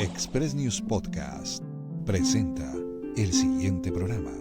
Express News Podcast presenta el siguiente programa.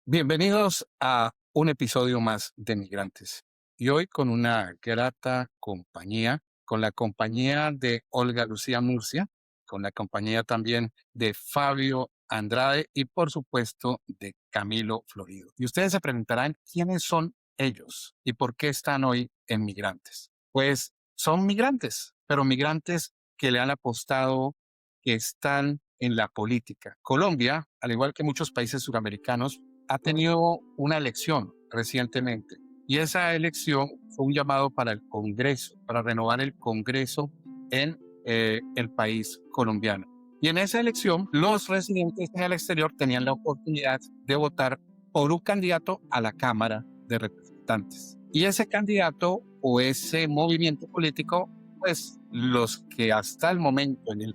Bienvenidos a un episodio más de Migrantes. Y hoy con una grata compañía, con la compañía de Olga Lucía Murcia, con la compañía también de Fabio Andrade y por supuesto de Camilo Florido. Y ustedes se preguntarán quiénes son ellos y por qué están hoy en Migrantes. Pues son migrantes, pero migrantes que le han apostado, que están en la política. Colombia, al igual que muchos países suramericanos, ha tenido una elección recientemente y esa elección fue un llamado para el Congreso, para renovar el Congreso en el país colombiano. Y en esa elección, los residentes en el exterior tenían la oportunidad de votar por un candidato a la Cámara de Representantes. Y ese candidato o ese movimiento político, pues los que hasta el momento en el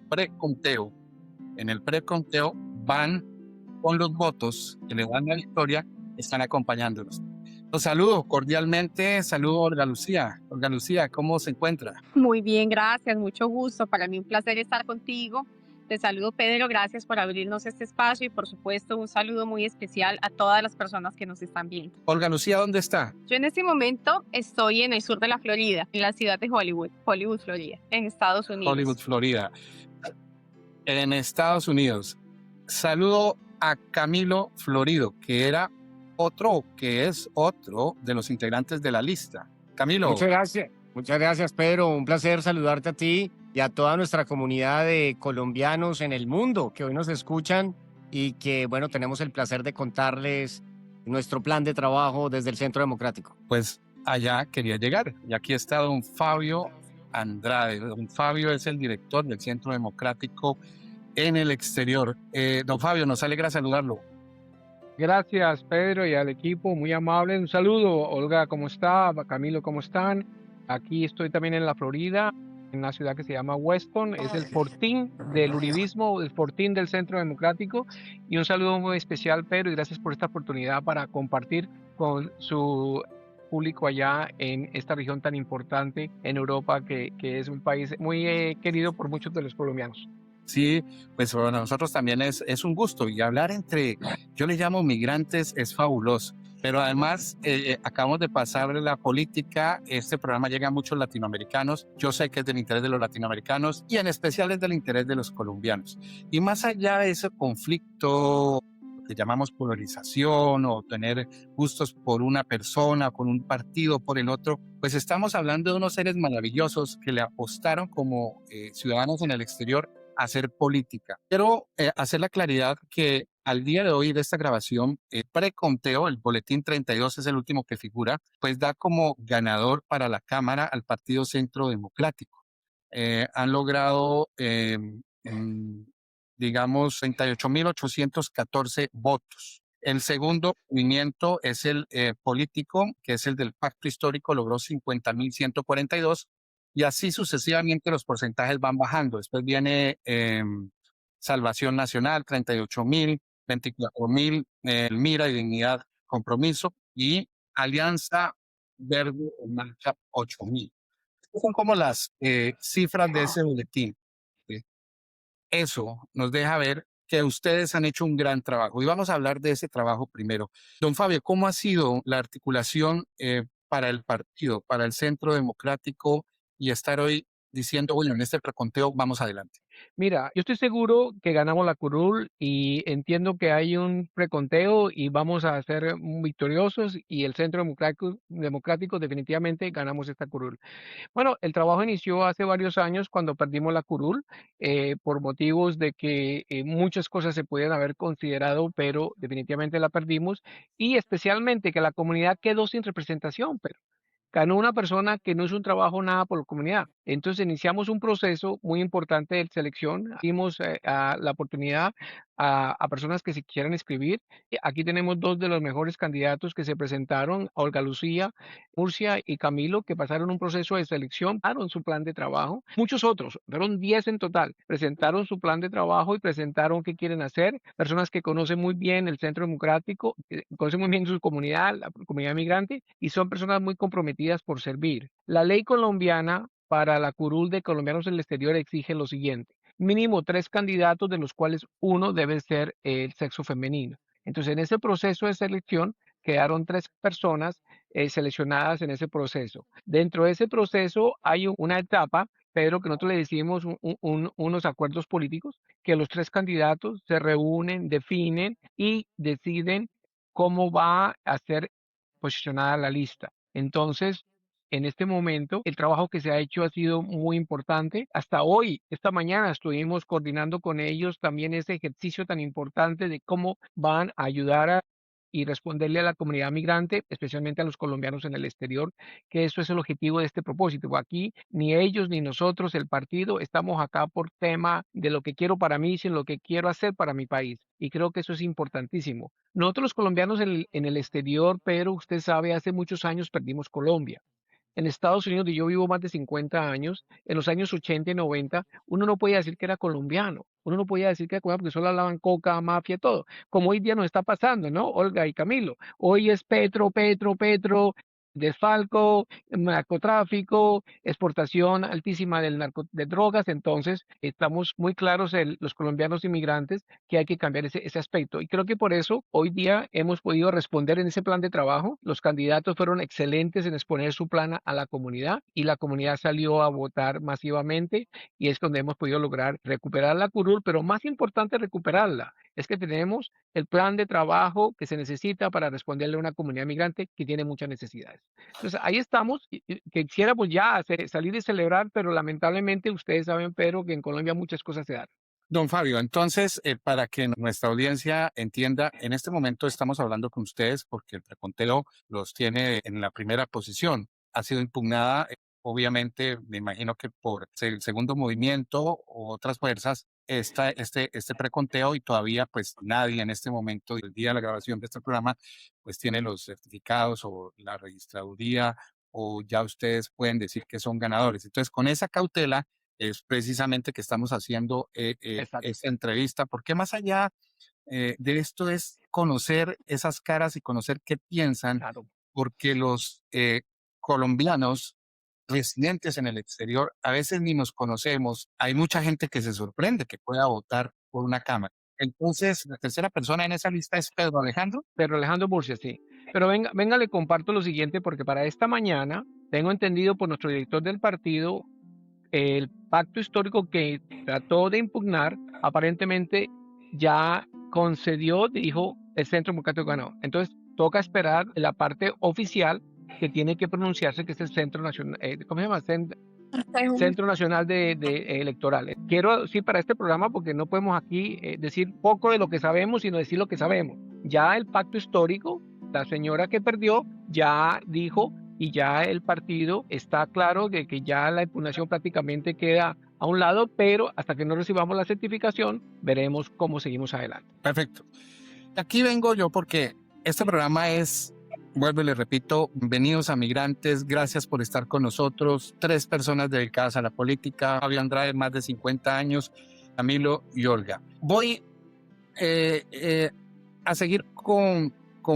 preconteo van con los votos que le dan la victoria, están acompañándonos. Los saludo cordialmente, saludo a Olga Lucía. Olga Lucía, ¿cómo se encuentra? Muy bien, gracias, mucho gusto. Para mí un placer estar contigo. Te saludo, Pedro, gracias por abrirnos este espacio y por supuesto un saludo muy especial a todas las personas que nos están viendo. Olga Lucía, ¿dónde está? Yo en este momento estoy en el sur de la Florida, en la ciudad de Hollywood, Florida, en Estados Unidos. Hollywood, Florida, en Estados Unidos. Saludo a Camilo Florido, que es otro de los integrantes de la lista. Camilo. Muchas gracias, Pedro. Un placer saludarte a ti y a toda nuestra comunidad de colombianos en el mundo que hoy nos escuchan y que, bueno, tenemos el placer de contarles nuestro plan de trabajo desde el Centro Democrático. Pues allá quería llegar. Y aquí está don Fabio Andrade. Don Fabio es el director del Centro Democrático en el exterior. Don Fabio, nos alegra saludarlo. Gracias, Pedro, y al equipo, muy amable. Un saludo, Olga, ¿cómo está? Camilo, ¿cómo están? Aquí estoy también en la Florida, en una ciudad que se llama Weston. Es el fortín del uribismo, el fortín del Centro Democrático. Y un saludo muy especial, Pedro, y gracias por esta oportunidad para compartir con su público allá en esta región tan importante en Europa, que es un país muy querido por muchos de los colombianos. Sí, pues para nosotros también es un gusto y hablar yo le llamo migrantes, es fabuloso. Pero además acabamos de pasar la política, este programa llega a muchos latinoamericanos, yo sé que es del interés de los latinoamericanos y en especial es del interés de los colombianos. Y más allá de ese conflicto que llamamos polarización o tener gustos por una persona, con un partido, por el otro, pues estamos hablando de unos seres maravillosos que le apostaron como ciudadanos en el exterior a hacer política. Quiero hacer la claridad que al día de hoy de esta grabación, el preconteo, el boletín 32 es el último que figura, pues da como ganador para la Cámara al Partido Centro Democrático. Han logrado, digamos, 38.814 votos. El segundo movimiento es el político, que es el del Pacto Histórico, logró 50.142 y así sucesivamente los porcentajes van bajando. Después viene Salvación Nacional, 38.000, 24.000, el Mira y Dignidad Compromiso y Alianza Verde en Marcha 8.000. Estas son como las cifras de ese boletín. ¿Sí? Eso nos deja ver que ustedes han hecho un gran trabajo y vamos a hablar de ese trabajo primero. Don Fabio, ¿cómo ha sido la articulación para el partido, para el Centro Democrático y estar hoy diciendo, bueno, en este preconteo vamos adelante? Mira, yo estoy seguro que ganamos la curul y entiendo que hay un preconteo y vamos a ser victoriosos y el Centro Democrático definitivamente ganamos esta curul. Bueno, el trabajo inició hace varios años cuando perdimos la curul por motivos de que muchas cosas se podían haber considerado, pero definitivamente la perdimos y especialmente que la comunidad quedó sin representación, pero ganó una persona que no hizo un trabajo nada por la comunidad. Entonces iniciamos un proceso muy importante de selección, dimos la oportunidad a personas que se quieran inscribir. Aquí tenemos dos de los mejores candidatos que se presentaron, Olga Lucía Murcia y Camilo, que pasaron un proceso de selección, presentaron su plan de trabajo. Muchos otros, fueron 10 en total, presentaron su plan de trabajo y presentaron qué quieren hacer. Personas que conocen muy bien el Centro Democrático, que conocen muy bien su comunidad, la comunidad migrante, y son personas muy comprometidas por servir. La ley colombiana para la curul de colombianos en el exterior exige lo siguiente: mínimo 3 candidatos, de los cuales uno debe ser el sexo femenino. Entonces, en ese proceso de selección quedaron 3 personas seleccionadas en ese proceso. Dentro de ese proceso hay una etapa, Pedro, que nosotros le decimos unos acuerdos políticos, que los 3 candidatos se reúnen, definen y deciden cómo va a ser posicionada la lista. Entonces, en este momento, el trabajo que se ha hecho ha sido muy importante. Hasta hoy, esta mañana, estuvimos coordinando con ellos también ese ejercicio tan importante de cómo van a ayudar y responderle a la comunidad migrante, especialmente a los colombianos en el exterior, que eso es el objetivo de este propósito. Aquí ni ellos ni nosotros, el partido, estamos acá por tema de lo que quiero para mí, sino lo que quiero hacer para mi país. Y creo que eso es importantísimo. Nosotros los colombianos en el exterior, pero usted sabe, hace muchos años perdimos Colombia. En Estados Unidos, donde yo vivo más de 50 años, en los años 80 y 90, uno no podía decir que era colombiano. Uno no podía decir que era colombiano porque solo hablaban coca, mafia, todo. Como hoy día nos está pasando, ¿no? Olga y Camilo. Hoy es Petro, desfalco, narcotráfico, exportación altísima de drogas. Entonces, estamos muy claros los colombianos inmigrantes que hay que cambiar ese aspecto. Y creo que por eso hoy día hemos podido responder en ese plan de trabajo. Los candidatos fueron excelentes en exponer su plan a la comunidad y la comunidad salió a votar masivamente y es donde hemos podido lograr recuperar la curul, pero más importante recuperarla es que tenemos el plan de trabajo que se necesita para responderle a una comunidad migrante que tiene muchas necesidades. Entonces, ahí estamos, que quisiéramos ya salir y celebrar, pero lamentablemente ustedes saben, Pedro, que en Colombia muchas cosas se dan. Don Fabio, entonces, para que nuestra audiencia entienda, en este momento estamos hablando con ustedes porque el preconteo los tiene en la primera posición. Ha sido impugnada, obviamente, me imagino que por el segundo movimiento o otras fuerzas, este preconteo, y todavía pues nadie en este momento, del día de la grabación de este programa, pues tiene los certificados o la registraduría o ya ustedes pueden decir que son ganadores. Entonces, con esa cautela es precisamente que estamos haciendo Exacto. esta entrevista, porque más allá de esto es conocer esas caras y conocer qué piensan, Claro. porque los colombianos residentes en el exterior a veces ni nos conocemos. Hay mucha gente que se sorprende que pueda votar por una cámara. Entonces, la tercera persona en esa lista es Pedro Alejandro. Pedro Alejandro Murcia, sí. Pero venga, le comparto lo siguiente, porque para esta mañana tengo entendido por nuestro director del partido, el pacto histórico que trató de impugnar, aparentemente ya concedió, dijo, el Centro Democrático ganó. Entonces, toca esperar la parte oficial que tiene que pronunciarse, que es el Centro Nacional, ¿cómo se llama? Centro Nacional de Electoral. Quiero decir para este programa, porque no podemos aquí decir poco de lo que sabemos, sino decir lo que sabemos. Ya el pacto histórico, la señora que perdió, ya dijo, y ya el partido está claro de que ya la impugnación prácticamente queda a un lado, pero hasta que no recibamos la certificación, veremos cómo seguimos adelante. Perfecto. Aquí vengo yo porque este programa es, vuelvo y les repito, bienvenidos a migrantes, gracias por estar con nosotros, 3 personas dedicadas a la política, Fabio Andrade, más de 50 años, Camilo y Olga. Voy a seguir con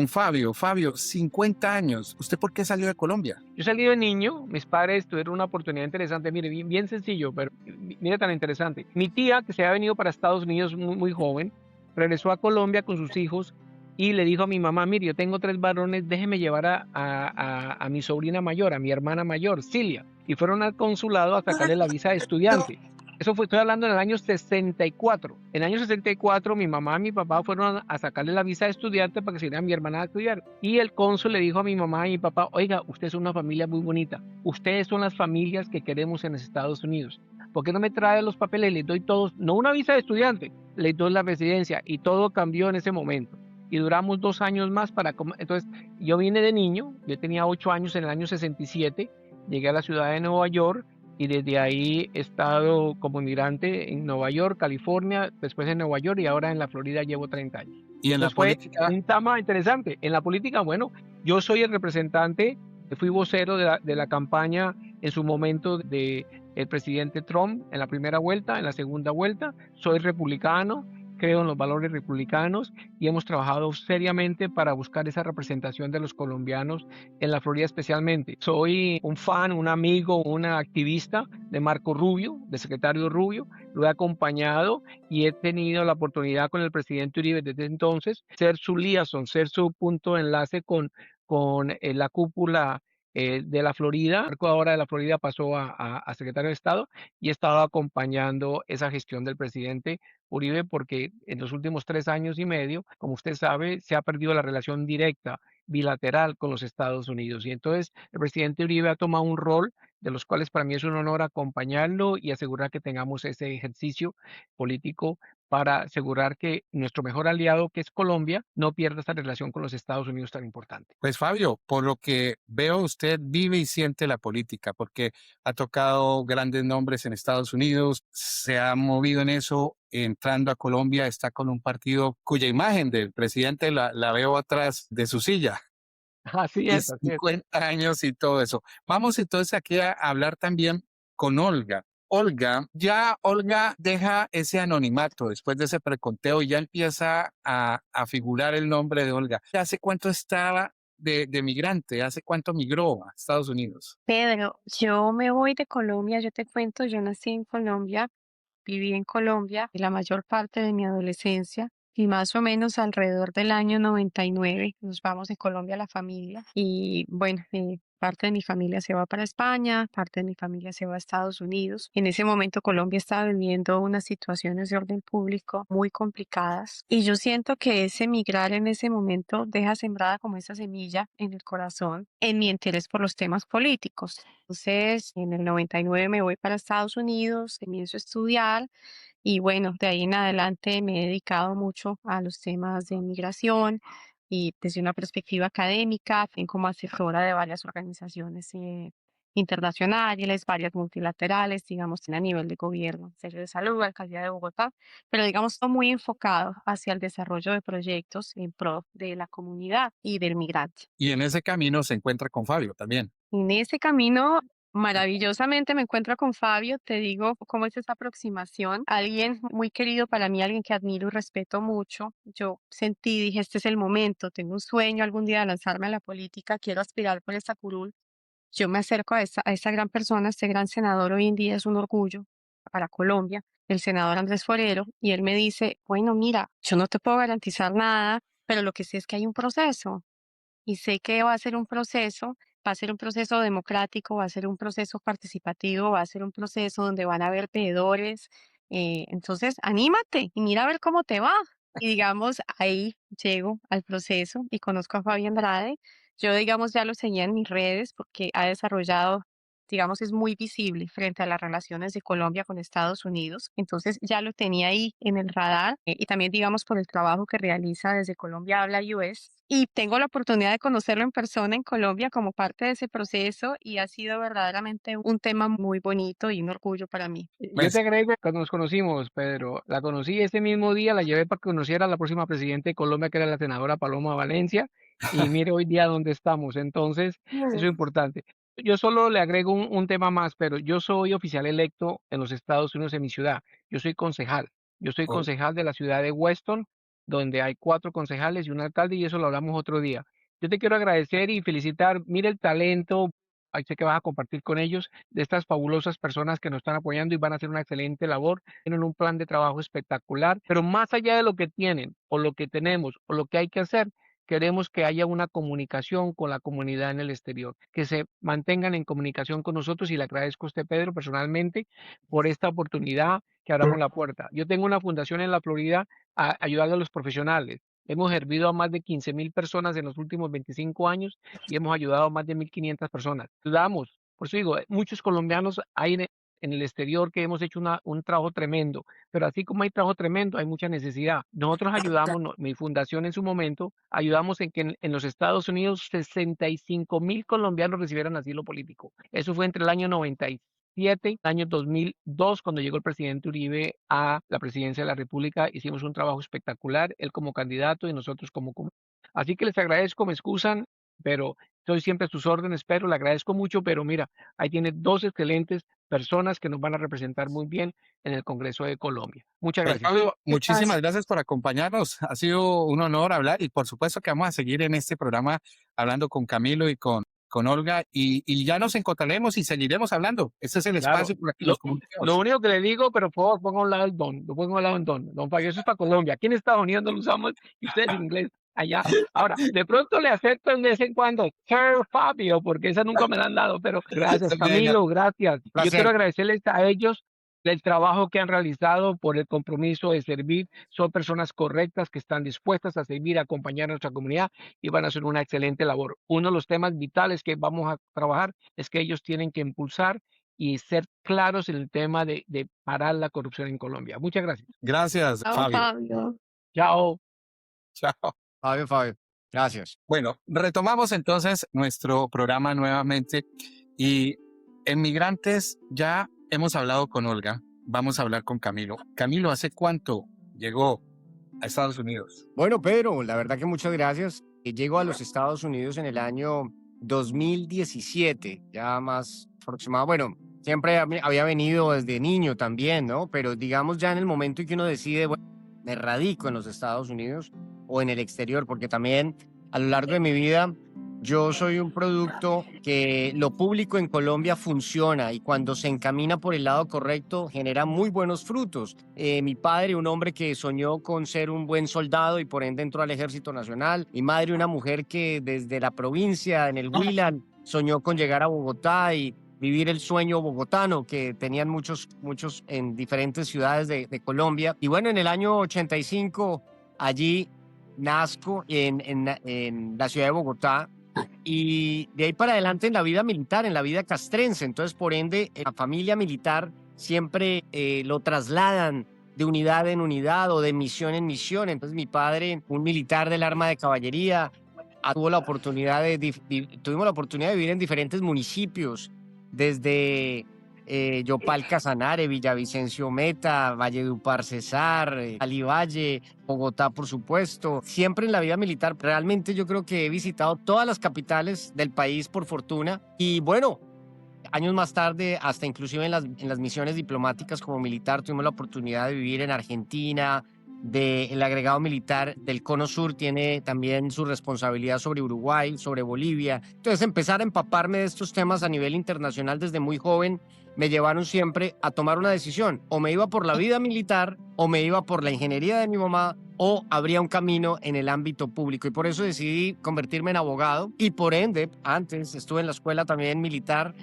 Fabio. Fabio, 50 años, ¿usted por qué salió de Colombia? Yo salí de niño, mis padres tuvieron una oportunidad interesante, mire, bien sencillo, pero mire tan interesante. Mi tía, que se había venido para Estados Unidos muy joven, regresó a Colombia con sus hijos y le dijo a mi mamá, mire, yo tengo 3 varones, déjeme llevar a mi sobrina mayor, a mi hermana mayor, Cilia. Y fueron al consulado a sacarle la visa de estudiante. Eso fue, estoy hablando en el año 64. En el año 64 mi mamá y mi papá fueron a sacarle la visa de estudiante para que se viniera mi hermana a estudiar. Y el cónsul le dijo a mi mamá y mi papá, oiga, ustedes son una familia muy bonita. Ustedes son las familias que queremos en los Estados Unidos. ¿Por qué no me trae los papeles? Les doy todos, no una visa de estudiante, les doy la residencia. Y todo cambió en ese momento. Y duramos 2 años más para... Entonces, yo vine de niño, yo tenía 8 años en el año 67, llegué a la ciudad de Nueva York, y desde ahí he estado como migrante en Nueva York, California, después en Nueva York y ahora en la Florida llevo 30 años. Y en la Entonces fue política, un tema interesante. En la política, bueno, yo soy el representante, fui vocero de la campaña en su momento de el presidente Trump en la primera vuelta, en la segunda vuelta. Soy republicano, creo en los valores republicanos y hemos trabajado seriamente para buscar esa representación de los colombianos en la Florida especialmente. Soy un fan, un amigo, un activista de Marco Rubio, de secretario Rubio. Lo he acompañado y he tenido la oportunidad con el presidente Uribe desde entonces ser su liaison, ser su punto de enlace con la cúpula de la Florida. Marco ahora de la Florida pasó a secretario de Estado y he estado acompañando esa gestión del presidente Uribe porque en los últimos 3 años y medio, como usted sabe, se ha perdido la relación directa bilateral con los Estados Unidos. Y entonces el presidente Uribe ha tomado un rol de los cuales para mí es un honor acompañarlo y asegurar que tengamos ese ejercicio político para asegurar que nuestro mejor aliado, que es Colombia, no pierda esa relación con los Estados Unidos tan importante. pues Fabio, por lo que veo, usted vive y siente la política, porque ha tocado grandes nombres en Estados Unidos, se ha movido en eso, entrando a Colombia, está con un partido cuya imagen del presidente la veo atrás de su silla. Así Y es, así es. 50 años y todo eso. Vamos entonces aquí a hablar también con Olga. Olga deja ese anonimato después de ese preconteo y ya empieza a figurar el nombre de Olga. ¿Hace cuánto estaba de migrante? ¿Hace cuánto migró a Estados Unidos? Pedro, yo me voy de Colombia, yo te cuento, yo nací en Colombia, viví en Colombia la mayor parte de mi adolescencia y más o menos alrededor del año 99 nos vamos de Colombia a la familia y bueno, parte de mi familia se va para España, parte de mi familia se va a Estados Unidos. En ese momento Colombia estaba viviendo unas situaciones de orden público muy complicadas y yo siento que ese migrar en ese momento deja sembrada como esa semilla en el corazón en mi interés por los temas políticos. Entonces, en el 99 me voy para Estados Unidos, comienzo a estudiar y bueno, de ahí en adelante me he dedicado mucho a los temas de migración y desde una perspectiva académica, también como asesora de varias organizaciones internacionales, varias multilaterales, digamos, a nivel de gobierno, Ministerio de Salud, Alcaldía de Bogotá, pero digamos todo muy enfocado hacia el desarrollo de proyectos en pro de la comunidad y del migrante. Y en ese camino se encuentra con Fabio también. En ese camino, maravillosamente me encuentro con Fabio, te digo cómo es esa aproximación. Alguien muy querido para mí, alguien que admiro y respeto mucho. Yo sentí, dije, este es el momento, tengo un sueño algún día de lanzarme a la política, quiero aspirar por esta curul. Yo me acerco a esta gran persona, este gran senador hoy en día es un orgullo para Colombia, el senador Andrés Forero, y él me dice, bueno, mira, yo no te puedo garantizar nada, pero lo que sé es que hay un proceso y sé que va a ser un proceso, va a ser un proceso democrático, va a ser un proceso participativo, va a ser un proceso donde van a haber veedores. Entonces, anímate y mira a ver cómo te va. Y digamos, ahí llego al proceso y conozco a Fabi Andrade. Yo, digamos, ya lo seguía en mis redes porque ha desarrollado, digamos, es muy visible frente a las relaciones de Colombia con Estados Unidos. Entonces, ya lo tenía ahí en el radar y también, digamos, por el trabajo que realiza desde Colombia Habla US. Y tengo la oportunidad de conocerlo en persona en Colombia como parte de ese proceso y ha sido verdaderamente un tema muy bonito y un orgullo para mí. Yo te Pues, agrego, cuando nos conocimos, Pedro, la conocí ese mismo día, la llevé para que conociera a la próxima presidenta de Colombia, que era la senadora Paloma Valencia, y mire hoy día dónde estamos. Entonces, eso es importante. Yo solo le agrego un tema más, pero yo soy oficial electo en los Estados Unidos en mi ciudad. Yo soy concejal. Yo soy oh, concejal de la ciudad de Weston, donde hay 4 concejales y un alcalde, y eso lo hablamos otro día. Yo te quiero agradecer y felicitar. Mire el talento, ahí sé que vas a compartir con ellos de estas fabulosas personas que nos están apoyando y van a hacer una excelente labor. Tienen un plan de trabajo espectacular, pero más allá de lo que tienen o lo que tenemos o lo que hay que hacer, queremos que haya una comunicación con la comunidad en el exterior, que se mantengan en comunicación con nosotros y le agradezco a usted, Pedro, personalmente por esta oportunidad que abramos la puerta. Yo tengo una fundación en la Florida ayudando a los profesionales. Hemos servido a más de 15.000 personas en los últimos 25 años y hemos ayudado a más de 1.500 personas. Ayudamos, por eso digo, muchos colombianos hay en el exterior que hemos hecho un trabajo tremendo, pero así como hay trabajo tremendo, hay mucha necesidad. Nosotros ayudamos, mi fundación en su momento, ayudamos en que en los Estados Unidos 65.000 colombianos recibieran asilo político. Eso fue entre el año 97 2007, año 2002, cuando llegó el presidente Uribe a la presidencia de la República, hicimos un trabajo espectacular, él como candidato y nosotros como. Así que les agradezco, me excusan, pero estoy siempre a sus órdenes, pero le agradezco mucho, pero mira, ahí tiene dos excelentes personas que nos van a representar muy bien en el Congreso de Colombia. Muchas Pues, gracias. Fabio, ¿Qué muchísimas pasa? gracias por acompañarnos. Ha sido un honor hablar y por supuesto que vamos a seguir en este programa hablando con Camilo y con Olga y ya nos encontraremos y seguiremos hablando. Este es el Claro, espacio para que lo, nos lo comuniquemos. único que le digo, pero por favor, ponga a un lado el don, lo pongo a un lado el don. Don Fabio, eso es para Colombia. Aquí en Estados Unidos no lo usamos y ustedes en inglés allá. Ahora, de pronto le acepto de vez en cuando, Sir Fabio, porque esa nunca me la han dado, pero gracias, Venga, Camilo, gracias. Un Y yo placer. quiero agradecerles a ellos el trabajo que han realizado por el compromiso de servir. Son personas correctas que están dispuestas a servir, a acompañar a nuestra comunidad y van a hacer una excelente labor. Uno de los temas vitales que vamos a trabajar es que ellos tienen que impulsar y ser claros en el tema de parar la corrupción en Colombia. Muchas gracias. gracias, Chao, Fabio. Fabio. Chao. Chao. Fabio, gracias. Bueno, retomamos entonces nuestro programa nuevamente y en Migrantes ya hemos hablado con Olga, vamos a hablar con Camilo. Camilo, ¿hace cuánto llegó a Estados Unidos? Bueno, Pedro, la verdad que muchas gracias. Llego a los Estados Unidos en el año 2017, ya más aproximado. Bueno, siempre había venido desde niño también, ¿no? Pero digamos ya en el momento en que uno decide, bueno, me radico en los Estados Unidos o en el exterior, porque también a lo largo de mi vida yo soy un producto que lo público en Colombia funciona y cuando se encamina por el lado correcto genera muy buenos frutos. Mi padre, un hombre que soñó con ser un buen soldado y por ende entró al Ejército Nacional. Mi madre, una mujer que desde la provincia, en el Huila, soñó con llegar a Bogotá y vivir el sueño bogotano que tenían muchos en diferentes ciudades de Colombia. Y bueno, en el año 85, allí nazco en la ciudad de Bogotá y de ahí para adelante en la vida militar, en la vida castrense. Entonces, por ende, la familia militar siempre lo trasladan de unidad en unidad o de misión en misión. Entonces, mi padre, un militar del arma de caballería, tuvimos la oportunidad de vivir en diferentes municipios, desde Yopal Casanare, Villavicencio Meta, Valledupar Cesar, Valle, Bogotá, por supuesto. Siempre en la vida militar, realmente yo creo que he visitado todas las capitales del país por fortuna. Y bueno, años más tarde, hasta inclusive en las misiones diplomáticas como militar, tuvimos la oportunidad de vivir en Argentina. El agregado militar del Cono Sur tiene también su responsabilidad sobre Uruguay, sobre Bolivia. Entonces, empezar a empaparme de estos temas a nivel internacional desde muy joven me llevaron siempre a tomar una decisión. O me iba por la vida militar, o me iba por la ingeniería de mi mamá, o habría un camino en el ámbito público. Y por eso decidí convertirme en abogado. Y por ende, antes estuve en la escuela también militar,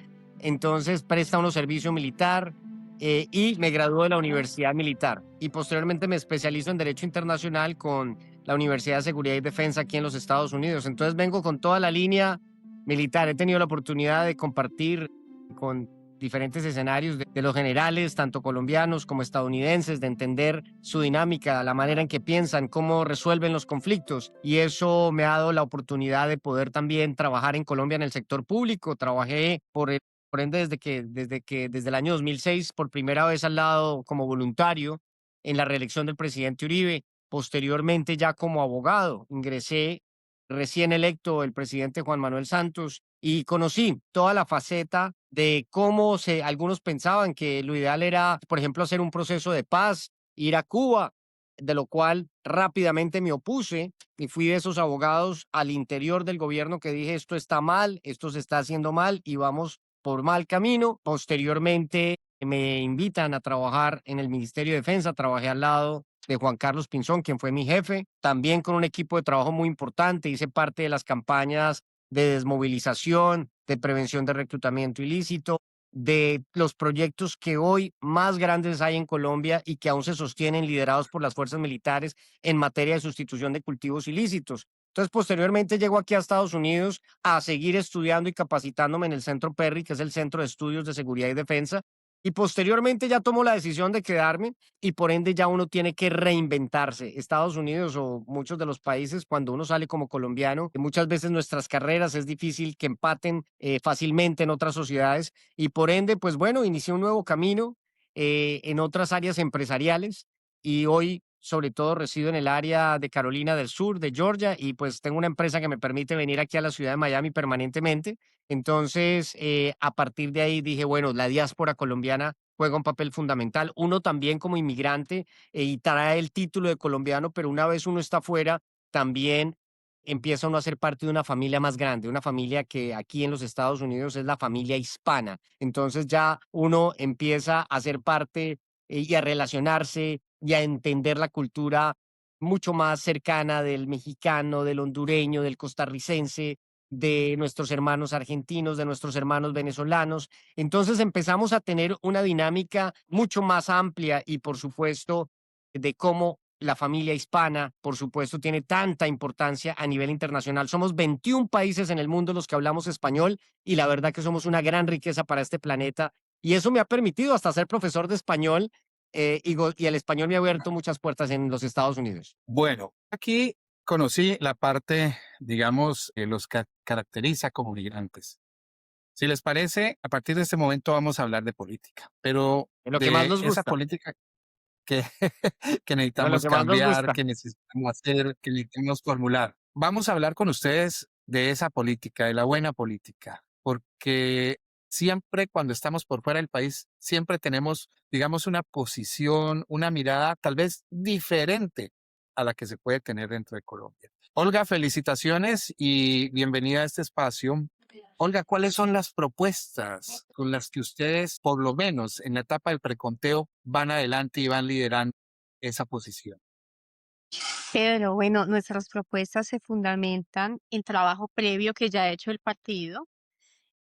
entonces presta uno servicio militar. Y me graduó de la Universidad Militar y posteriormente me especializo en Derecho Internacional con la Universidad de Seguridad y Defensa aquí en los Estados Unidos. Entonces vengo con toda la línea militar. He tenido la oportunidad de compartir con diferentes escenarios de los generales, tanto colombianos como estadounidenses, de entender su dinámica, la manera en que piensan, cómo resuelven los conflictos. Y eso me ha dado la oportunidad de poder también trabajar en Colombia en el sector público. Trabajé por ende, desde el año 2006, por primera vez al lado como voluntario en la reelección del presidente Uribe, posteriormente ya como abogado, ingresé recién electo el presidente Juan Manuel Santos y conocí toda la faceta de cómo algunos pensaban que lo ideal era, por ejemplo, hacer un proceso de paz, ir a Cuba, de lo cual rápidamente me opuse y fui de esos abogados al interior del gobierno que dije esto está mal, esto se está haciendo mal y vamos por mal camino. Posteriormente me invitan a trabajar en el Ministerio de Defensa, trabajé al lado de Juan Carlos Pinzón, quien fue mi jefe, también con un equipo de trabajo muy importante, hice parte de las campañas de desmovilización, de prevención de reclutamiento ilícito, de los proyectos que hoy más grandes hay en Colombia y que aún se sostienen liderados por las fuerzas militares en materia de sustitución de cultivos ilícitos. Entonces, posteriormente llego aquí a Estados Unidos a seguir estudiando y capacitándome en el Centro Perry, que es el Centro de Estudios de Seguridad y Defensa, y posteriormente ya tomo la decisión de quedarme y por ende ya uno tiene que reinventarse. Estados Unidos o muchos de los países, cuando uno sale como colombiano, muchas veces nuestras carreras es difícil que empaten fácilmente en otras sociedades y por ende, pues bueno, inicié un nuevo camino en otras áreas empresariales y hoy sobre todo resido en el área de Carolina del Sur, de Georgia, y pues tengo una empresa que me permite venir aquí a la ciudad de Miami permanentemente. Entonces, a partir de ahí dije, bueno, la diáspora colombiana juega un papel fundamental. Uno también como inmigrante y trae el título de colombiano, pero una vez uno está afuera, también empieza uno a ser parte de una familia más grande, una familia que aquí en los Estados Unidos es la familia hispana. Entonces ya uno empieza a ser parte y a relacionarse y a entender la cultura mucho más cercana del mexicano, del hondureño, del costarricense, de nuestros hermanos argentinos, de nuestros hermanos venezolanos. Entonces empezamos a tener una dinámica mucho más amplia y por supuesto de cómo la familia hispana, por supuesto, tiene tanta importancia a nivel internacional. Somos 21 países en el mundo los que hablamos español y la verdad que somos una gran riqueza para este planeta. Y eso me ha permitido hasta ser profesor de español y el español me ha abierto muchas puertas en los Estados Unidos. Bueno, aquí conocí la parte, digamos, que los caracteriza como migrantes. Si les parece, a partir de este momento vamos a hablar de política, pero Es lo que más de nos esa gusta. política que, que Es lo necesitamos que más nos cambiar, gusta. que necesitamos hacer, que necesitamos formular. Vamos a hablar con ustedes de esa política, de la buena política, porque siempre cuando estamos por fuera del país, siempre tenemos, digamos, una posición, una mirada tal vez diferente a la que se puede tener dentro de Colombia. Olga, felicitaciones y bienvenida a este espacio. Olga, ¿cuáles son las propuestas con las que ustedes, por lo menos en la etapa del preconteo, van adelante y van liderando esa posición? Pedro, bueno, nuestras propuestas se fundamentan en trabajo previo que ya ha hecho el partido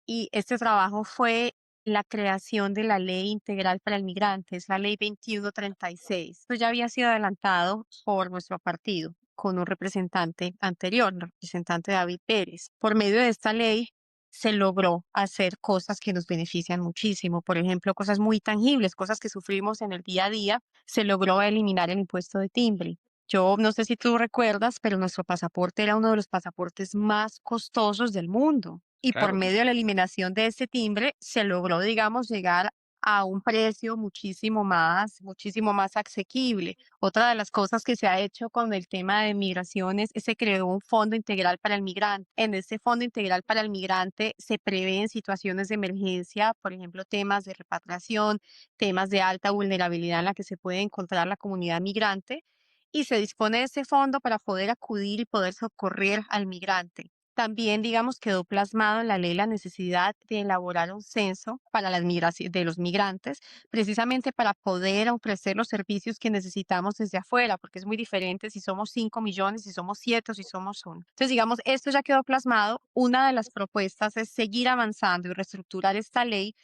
y este trabajo fue la creación de la Ley Integral para el Migrante, es la Ley 2136. Esto ya había sido adelantado por nuestro partido con un representante anterior, el representante David Pérez. Por medio de esta ley se logró hacer cosas que nos benefician muchísimo, por ejemplo, cosas muy tangibles, cosas que sufrimos en el día a día. Se logró eliminar el impuesto de timbre. Yo no sé si tú recuerdas, pero nuestro pasaporte era uno de los pasaportes más costosos del mundo. Y por Claro. medio de la eliminación de ese timbre se logró, digamos, llegar a un precio muchísimo más asequible. Otra de las cosas que se ha hecho con el tema de migraciones es se creó un fondo integral para el migrante. En este fondo integral para el migrante se prevén situaciones de emergencia, por ejemplo, temas de repatriación, temas de alta vulnerabilidad en la que se puede encontrar la comunidad migrante y se dispone de ese fondo para poder acudir y poder socorrer al migrante. También, digamos, quedó plasmado en la ley la necesidad de elaborar un censo para las de los migrantes, precisamente para poder ofrecer los servicios que necesitamos desde afuera, porque es muy diferente si somos 5 millones, si somos 7 o si somos 1. Entonces, digamos, esto ya quedó plasmado. Una de las propuestas es seguir avanzando y reestructurar esta ley.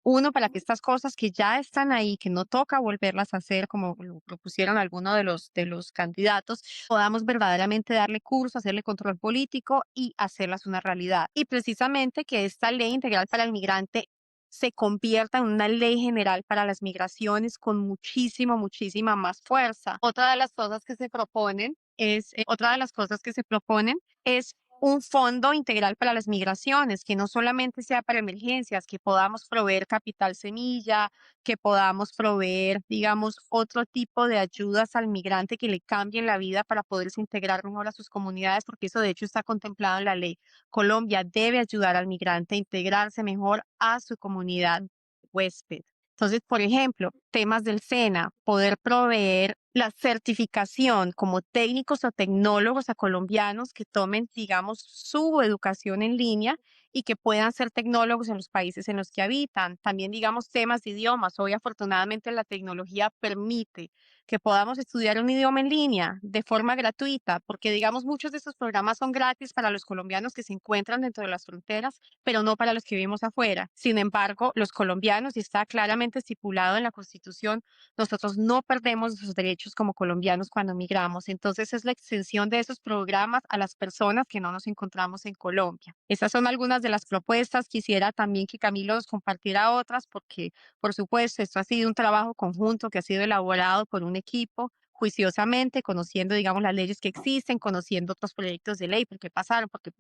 Uno, para que estas cosas que ya están ahí, que no toca volverlas a hacer como lo propusieron algunos de los candidatos, podamos verdaderamente darle curso, hacerle control político y hacerlas una realidad. Y precisamente que esta ley integral para el migrante se convierta en una ley general para las migraciones con muchísima más fuerza. Otra de las cosas que se proponen es un fondo integral para las migraciones, que no solamente sea para emergencias, que podamos proveer capital semilla, que podamos proveer, digamos, otro tipo de ayudas al migrante que le cambien la vida para poderse integrar mejor a sus comunidades, porque eso de hecho está contemplado en la ley. Colombia debe ayudar al migrante a integrarse mejor a su comunidad huésped. Entonces, por ejemplo, temas del SENA, poder proveer la certificación como técnicos o tecnólogos a colombianos que tomen, digamos, su educación en línea y que puedan ser tecnólogos en los países en los que habitan. También, digamos, temas de idiomas. Hoy, afortunadamente, la tecnología permite que podamos estudiar un idioma en línea de forma gratuita, porque, digamos, muchos de estos programas son gratis para los colombianos que se encuentran dentro de las pero no para los que vivimos afuera. Sin embargo, los colombianos, y está claramente estipulado en la Constitución, institución, nosotros no perdemos nuestros derechos como colombianos cuando migramos. Entonces es la extensión de esos programas a las personas que no nos encontramos en Colombia. Esas son algunas de las propuestas. Quisiera también que Camilo nos compartiera otras porque, por supuesto, esto ha sido un trabajo conjunto que ha sido elaborado por un equipo juiciosamente, conociendo, digamos, las leyes que existen, conociendo otros proyectos de ley, por qué pasaron, por qué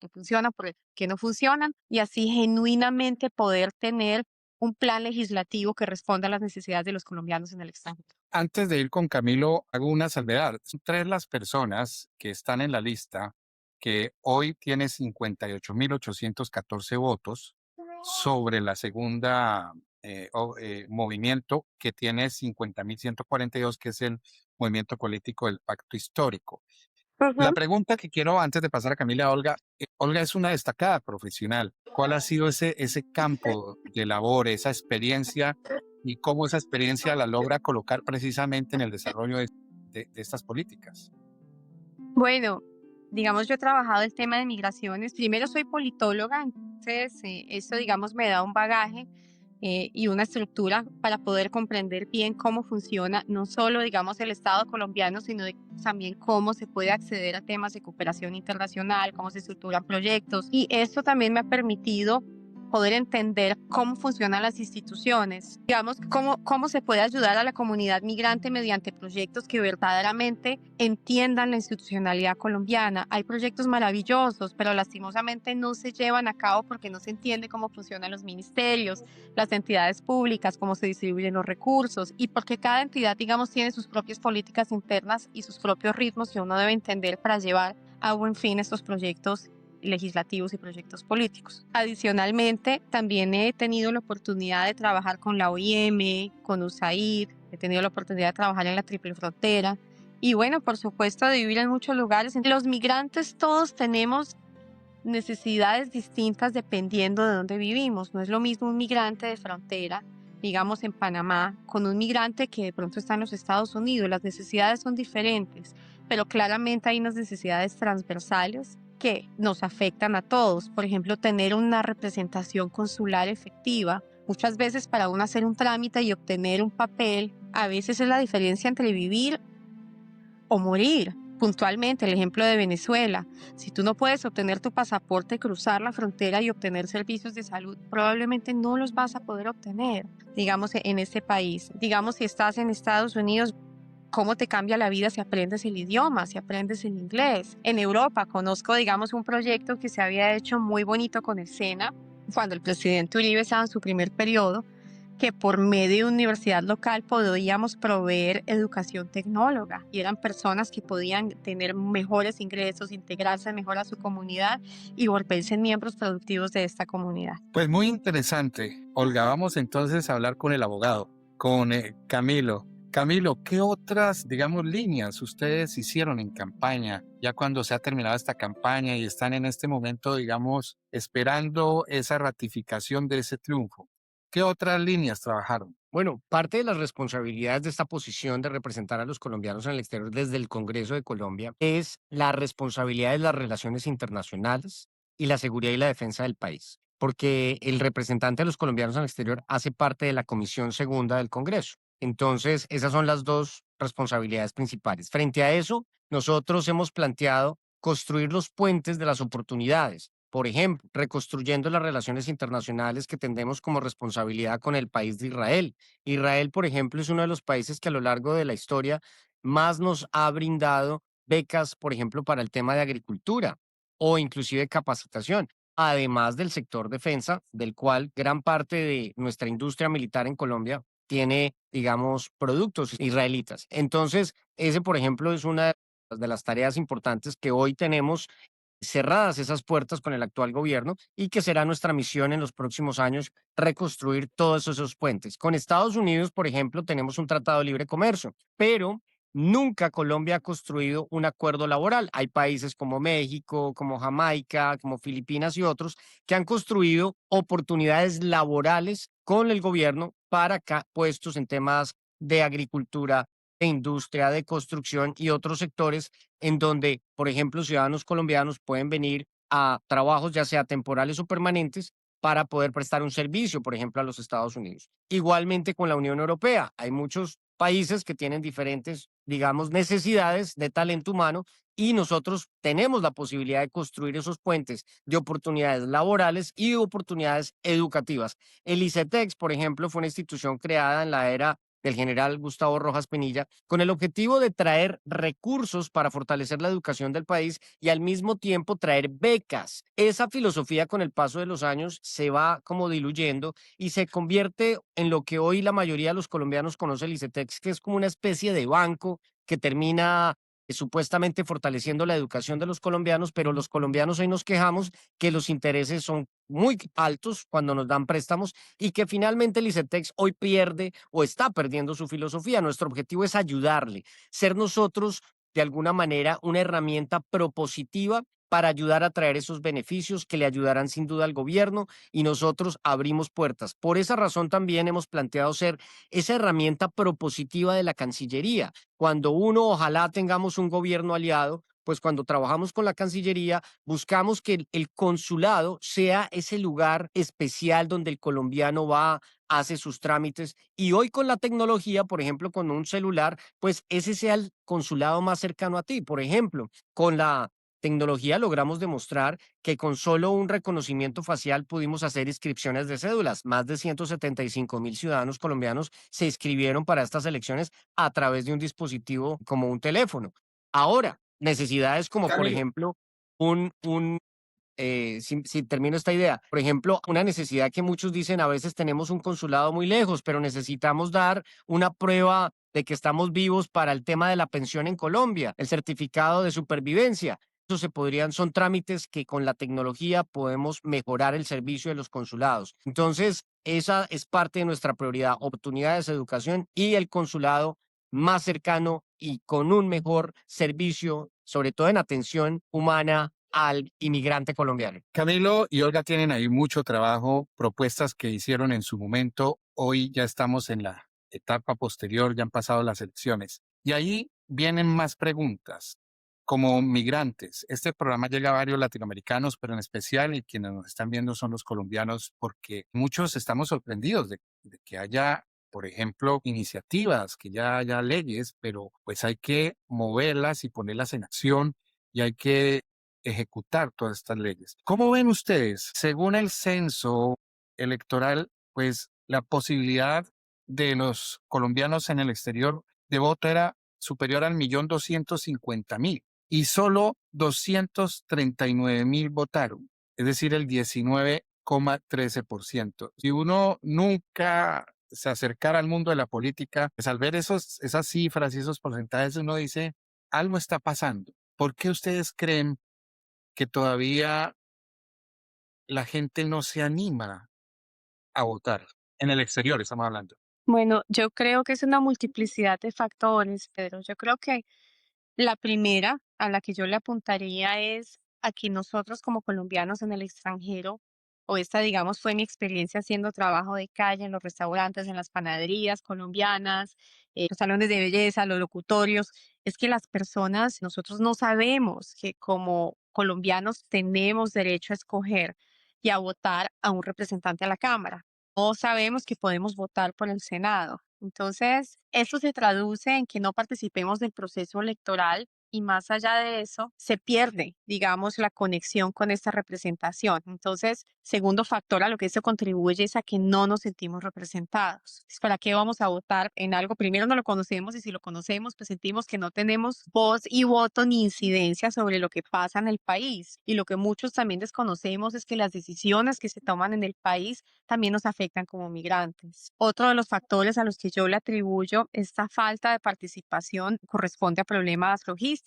funcionan, por qué no funcionan, y así genuinamente poder tener un plan legislativo que responda a las necesidades de los colombianos en el extranjero. Antes de ir con Camilo, hago una salvedad. Son tres las personas que están en la lista que hoy tiene 58.814 votos sobre la segunda movimiento que tiene 50.142, que es el movimiento político del Pacto Histórico. La Ujú. pregunta que quiero antes de pasar a Camila a Olga, Olga es una destacada profesional. ¿Cuál ha sido ese campo de labor, esa experiencia y cómo esa experiencia la logra colocar precisamente en el desarrollo de estas políticas? Bueno, digamos, yo he trabajado el tema de migraciones. Primero soy politóloga, entonces esto, digamos, me da un bagaje y una estructura para poder comprender bien cómo funciona no solo, digamos, el Estado colombiano, sino también cómo se puede acceder a temas de cooperación internacional, cómo se estructuran proyectos. Y esto también me ha permitido poder entender cómo funcionan las instituciones, digamos, cómo se puede ayudar a la comunidad migrante mediante proyectos que verdaderamente entiendan la institucionalidad colombiana. Hay proyectos maravillosos, pero lastimosamente no se llevan a cabo porque no se entiende cómo funcionan los ministerios, las entidades públicas, cómo se distribuyen los recursos y porque cada entidad, digamos, tiene sus propias políticas internas y sus propios ritmos que uno debe entender para llevar a buen fin estos proyectos legislativos y proyectos políticos. Adicionalmente, también he tenido la oportunidad de trabajar con la OIM, con USAID, he tenido la oportunidad de trabajar en la Triple Frontera y bueno, por supuesto, de vivir en muchos lugares. Los migrantes todos tenemos necesidades distintas dependiendo de dónde vivimos. No es lo mismo un migrante de frontera, digamos en Panamá, con un migrante que de pronto está en los Estados Unidos. Las necesidades son diferentes, pero claramente hay unas necesidades transversales que nos afectan a todos. Por ejemplo, tener una representación consular efectiva. Muchas veces para uno hacer un trámite y obtener un papel, a veces es la diferencia entre vivir o morir. Puntualmente, el ejemplo de Venezuela. Si tú no puedes obtener tu pasaporte, cruzar la frontera y obtener servicios de salud, probablemente no los vas a poder obtener, digamos, en este país. Digamos, si estás en Estados Unidos, ¿cómo te cambia la vida si aprendes el idioma, si aprendes el inglés? En Europa conozco, digamos, un proyecto que se había hecho muy bonito con el SENA, cuando el presidente Uribe estaba en su primer periodo, que por medio de una universidad local podíamos proveer educación tecnóloga y eran personas que podían tener mejores ingresos, integrarse mejor a su comunidad y volverse miembros productivos de esta comunidad. Pues muy interesante. Olga, vamos entonces a hablar con el abogado, con Camilo. Camilo, ¿qué otras, digamos, líneas ustedes hicieron en campaña, ya cuando se ha terminado esta campaña y están en este momento, digamos, esperando esa ratificación de ese triunfo? ¿Qué otras líneas trabajaron? Bueno, parte de las responsabilidades de esta posición de representar a los colombianos en el exterior desde el Congreso de Colombia es la responsabilidad de las relaciones internacionales y la seguridad y la defensa del país, porque el representante de los colombianos en el exterior hace parte de la Comisión Segunda del Congreso. Entonces, esas son las dos responsabilidades principales. Frente a eso, nosotros hemos planteado construir los puentes de las oportunidades. Por ejemplo, reconstruyendo las relaciones internacionales que tendemos como responsabilidad con el país de Israel. Israel, por ejemplo, es uno de los países que a lo largo de la historia más nos ha brindado becas, por ejemplo, para el tema de agricultura o inclusive capacitación, además del sector defensa, del cual gran parte de nuestra industria militar en Colombia tiene, digamos, productos israelitas. Entonces, ese, por ejemplo, es una de las tareas importantes que hoy tenemos cerradas esas puertas con el actual gobierno y que será nuestra misión en los próximos años reconstruir todos esos puentes. Con Estados Unidos, por ejemplo, tenemos un tratado de libre comercio, pero nunca Colombia ha construido un acuerdo laboral. Hay países como México, como Jamaica, como Filipinas y otros que han construido oportunidades laborales con el gobierno para puestos en temas de agricultura, de industria, de construcción y otros sectores en donde, por ejemplo, ciudadanos colombianos pueden venir a trabajos ya sea temporales o permanentes para poder prestar un servicio, por ejemplo, a los Estados Unidos. Igualmente con la Unión Europea, hay muchos países que tienen diferentes, digamos, necesidades de talento humano y nosotros tenemos la posibilidad de construir esos puentes de oportunidades laborales y de oportunidades educativas. El ICETEX, por ejemplo, fue una institución creada en la era del general Gustavo Rojas Pinilla, con el objetivo de traer recursos para fortalecer la educación del país y al mismo tiempo traer becas. Esa filosofía con el paso de los años se va como diluyendo y se convierte en lo que hoy la mayoría de los colombianos conoce el ICETEX, que es como una especie de banco que termina supuestamente fortaleciendo la educación de los colombianos, pero los colombianos hoy nos quejamos que los intereses son muy altos cuando nos dan préstamos y que finalmente el ICETEX hoy pierde o está perdiendo su filosofía. Nuestro objetivo es ayudarle, ser nosotros de alguna manera una herramienta propositiva para ayudar a traer esos beneficios que le ayudarán sin duda al gobierno y nosotros abrimos puertas. Por esa razón también hemos planteado ser esa herramienta propositiva de la Cancillería. Cuando ojalá tengamos un gobierno aliado, pues cuando trabajamos con la Cancillería, buscamos que el consulado sea ese lugar especial donde el colombiano va, hace sus trámites y hoy con la tecnología, por ejemplo, con un celular, pues ese sea el consulado más cercano a ti. Por ejemplo, con la tecnología logramos demostrar que con solo un reconocimiento facial pudimos hacer inscripciones de cédulas. Más de 175,000 ciudadanos colombianos se inscribieron para estas elecciones a través de un dispositivo como un teléfono. Ahora, necesidades como, por Camilo, ejemplo, si termino esta idea, por ejemplo, una necesidad que muchos dicen, a veces tenemos un consulado muy lejos, pero necesitamos dar una prueba de que estamos vivos para el tema de la pensión en Colombia, el certificado de supervivencia. Eso son trámites que con la tecnología podemos mejorar el servicio de los consulados. Entonces, esa es parte de nuestra prioridad, oportunidades de educación y el consulado más cercano y con un mejor servicio, sobre todo en atención humana al inmigrante colombiano. Camilo y Olga tienen ahí mucho trabajo, propuestas que hicieron en su momento. Hoy ya estamos en la etapa posterior, ya han pasado las elecciones. Y ahí vienen más preguntas. Como migrantes, este programa llega a varios latinoamericanos, pero en especial y quienes nos están viendo son los colombianos, porque muchos estamos sorprendidos de que haya, por ejemplo, iniciativas, que ya haya leyes, pero pues hay que moverlas y ponerlas en acción y hay que ejecutar todas estas leyes. ¿Cómo ven ustedes, según el censo electoral, pues la posibilidad de los colombianos en el exterior de voto era superior al 1.250.000 y solo 239.000 votaron, es decir, el 19,13%? Si uno nunca se acercara al mundo de la política, pues al ver esas cifras y esos porcentajes, uno dice, algo está pasando. ¿Por qué ustedes creen que todavía la gente no se anima a votar? En el exterior estamos hablando. Bueno, yo creo que es una multiplicidad de factores, Pedro. Yo creo que la primera a la que yo le apuntaría es a que nosotros como colombianos en el extranjero, o esta digamos fue mi experiencia haciendo trabajo de calle en los restaurantes, en las panaderías colombianas, los salones de belleza, los locutorios, es que las personas, nosotros no sabemos que como colombianos tenemos derecho a escoger y a votar a un representante a la Cámara. No sabemos que podemos votar por el Senado. Entonces, esto se traduce en que no participemos del proceso electoral y más allá de eso, se pierde, digamos, la conexión con esta representación. Entonces, segundo factor a lo que esto contribuye es a que no nos sentimos representados. Pues, ¿para qué vamos a votar en algo? Primero no lo conocemos y si lo conocemos, pues sentimos que no tenemos voz y voto ni incidencia sobre lo que pasa en el país. Y lo que muchos también desconocemos es que las decisiones que se toman en el país también nos afectan como migrantes. Otro de los factores a los que yo le atribuyo esta falta de participación corresponde a problemas logísticos.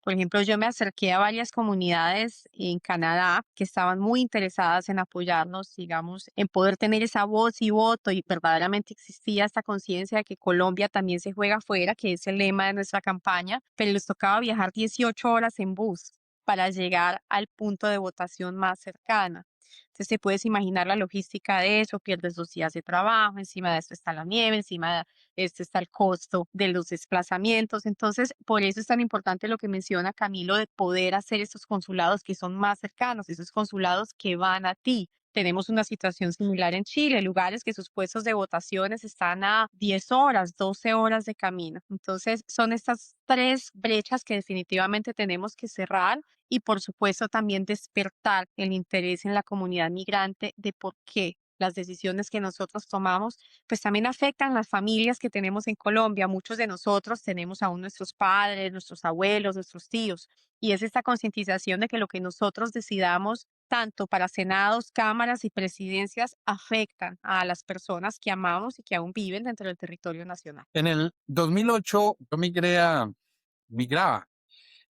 Por ejemplo, yo me acerqué a varias comunidades en Canadá que estaban muy interesadas en apoyarnos, digamos, en poder tener esa voz y voto y verdaderamente existía esta conciencia de que Colombia también se juega afuera, que es el lema de nuestra campaña, pero les tocaba viajar 18 horas en bus para llegar al punto de votación más cercana. Entonces te puedes imaginar la logística de eso, pierdes 2 días de trabajo, encima de esto está la nieve, encima de esto está el costo de los desplazamientos. Entonces, por eso es tan importante lo que menciona Camilo de poder hacer estos consulados que son más cercanos, esos consulados que van a ti, Tenemos una situación similar en Chile, lugares que sus puestos de votaciones están a 10 horas, 12 horas de camino. Entonces, son estas tres brechas que definitivamente tenemos que cerrar y, por supuesto, también despertar el interés en la comunidad migrante de por qué las decisiones que nosotros tomamos, pues también afectan las familias que tenemos en Colombia. Muchos de nosotros tenemos aún nuestros padres, nuestros abuelos, nuestros tíos, y es esta concientización de que lo que nosotros decidamos tanto para senados, cámaras y presidencias, afectan a las personas que amamos y que aún viven dentro del territorio nacional. En el 2008 yo migraba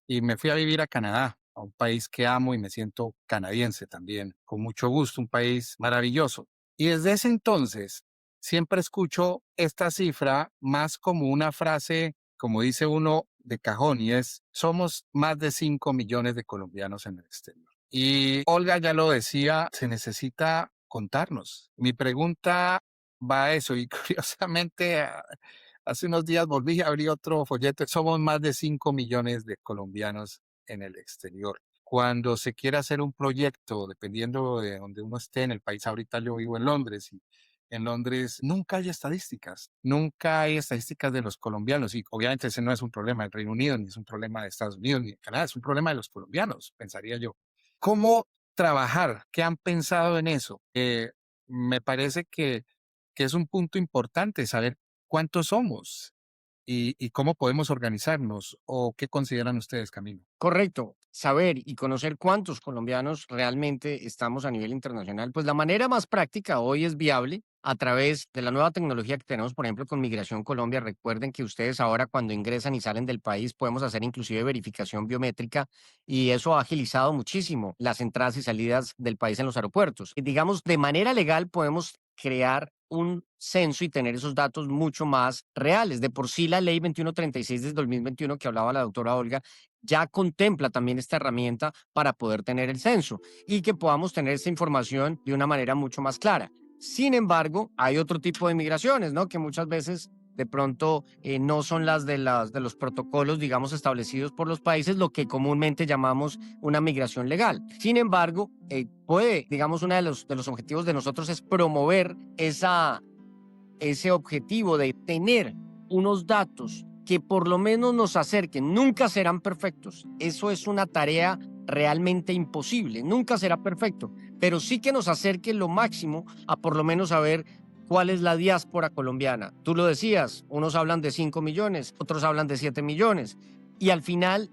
y me fui a vivir a Canadá, a un país que amo y me siento canadiense también, con mucho gusto, un país maravilloso. Y desde ese entonces siempre escucho esta cifra más como una frase, como dice uno, de cajón, y es, somos más de 5 millones de colombianos en el exterior. Y Olga ya lo decía, se necesita contarnos. Mi pregunta va a eso y curiosamente hace unos días volví y abrí otro folleto. Somos más de 5 millones de colombianos en el exterior. Cuando se quiere hacer un proyecto, dependiendo de donde uno esté en el país, ahorita yo vivo en Londres y en Londres nunca hay estadísticas de los colombianos y obviamente ese no es un problema del Reino Unido, ni es un problema de Estados Unidos, ni de Canadá, es un problema de los colombianos, pensaría yo. ¿Cómo trabajar? ¿Qué han pensado en eso? Me parece que es un punto importante saber cuántos somos y cómo podemos organizarnos o qué consideran ustedes, Camilo. Correcto. Saber y conocer cuántos colombianos realmente estamos a nivel internacional, pues la manera más práctica hoy es viable a través de la nueva tecnología que tenemos, por ejemplo, con Migración Colombia. Recuerden que ustedes ahora cuando ingresan y salen del país podemos hacer inclusive verificación biométrica y eso ha agilizado muchísimo las entradas y salidas del país en los aeropuertos. Y digamos, de manera legal podemos crear un censo y tener esos datos mucho más reales. De por sí, la ley 2136 del 2021 que hablaba la doctora Olga ya contempla también esta herramienta para poder tener el censo y que podamos tener esta información de una manera mucho más clara. Sin embargo, hay otro tipo de migraciones, ¿no? Que muchas veces de pronto no son las de los protocolos, digamos, establecidos por los países, lo que comúnmente llamamos una migración legal. Sin embargo, digamos, uno de los objetivos de nosotros es promover ese objetivo de tener unos datos que por lo menos nos acerquen. Nunca serán perfectos. Eso es una tarea realmente imposible. Nunca será perfecto, pero sí que nos acerque lo máximo a por lo menos saber cuál es la diáspora colombiana. Tú lo decías, unos hablan de 5 millones, otros hablan de 7 millones y al final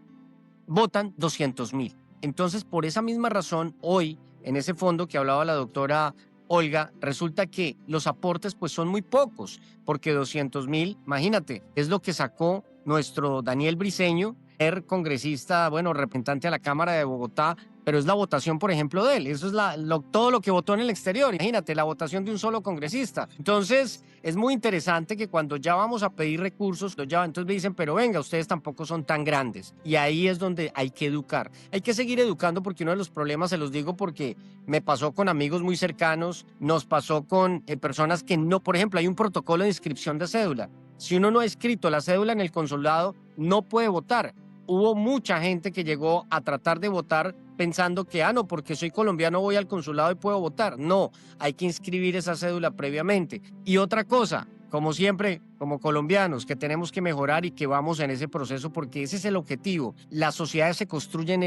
votan 200,000. Entonces, por esa misma razón, hoy, en ese fondo que hablaba la doctora Olga, resulta que los aportes pues son muy pocos, porque 200,000, imagínate, es lo que sacó nuestro Daniel Briceño, congresista, bueno, representante a la Cámara de Bogotá, pero es la votación, por ejemplo, de él. Eso es todo lo que votó en el exterior. Imagínate, la votación de un solo congresista. Entonces, es muy interesante que cuando ya vamos a pedir recursos, entonces me dicen, pero venga, ustedes tampoco son tan grandes. Y ahí es donde hay que educar. Hay que seguir educando porque uno de los problemas, se los digo porque me pasó con amigos muy cercanos, nos pasó con personas que no, por ejemplo, hay un protocolo de inscripción de cédula. Si uno no ha escrito la cédula en el consulado, no puede votar. Hubo mucha gente que llegó a tratar de votar pensando que, no, porque soy colombiano voy al consulado y puedo votar. No, hay que inscribir esa cédula previamente. Y otra cosa, como siempre, como colombianos, que tenemos que mejorar y que vamos en ese proceso porque ese es el objetivo. Las sociedades se construyen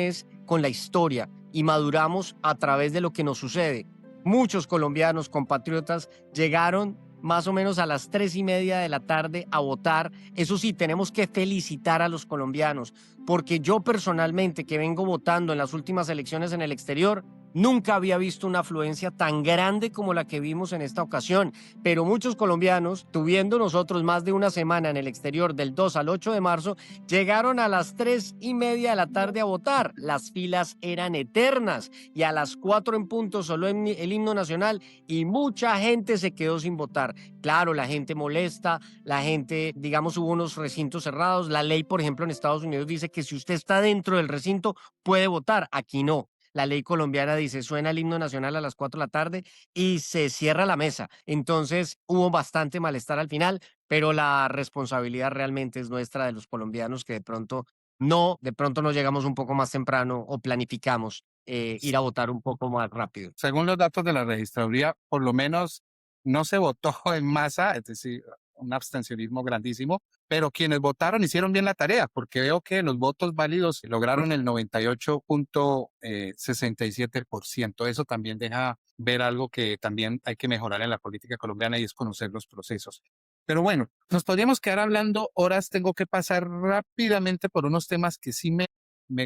con la historia y maduramos a través de lo que nos sucede. Muchos colombianos, compatriotas, llegaron más o menos a las 3:30 de la tarde a votar. Eso sí, tenemos que felicitar a los colombianos, porque yo personalmente, que vengo votando en las últimas elecciones en el exterior, nunca había visto una afluencia tan grande como la que vimos en esta ocasión. Pero muchos colombianos, tuviendo nosotros más de una semana en el exterior del 2 al 8 de marzo, llegaron a las 3:30 de la tarde a votar. Las filas eran eternas y a las 4 en punto sonó el himno nacional y mucha gente se quedó sin votar. Claro, la gente molesta, la gente, digamos, hubo unos recintos cerrados. La ley, por ejemplo, en Estados Unidos dice que si usted está dentro del recinto puede votar. Aquí no. La ley colombiana dice, suena el himno nacional a las 4 de la tarde y se cierra la mesa. Entonces hubo bastante malestar al final, pero la responsabilidad realmente es nuestra de los colombianos que de pronto no llegamos un poco más temprano o planificamos ir a votar un poco más rápido. Según los datos de la registraduría, por lo menos no se votó en masa, es decir, un abstencionismo grandísimo, pero quienes votaron hicieron bien la tarea, porque veo que los votos válidos lograron el 98.67%. Eso también deja ver algo que también hay que mejorar en la política colombiana y es conocer los procesos. Pero bueno, nos podríamos quedar hablando horas. Tengo que pasar rápidamente por unos temas que sí me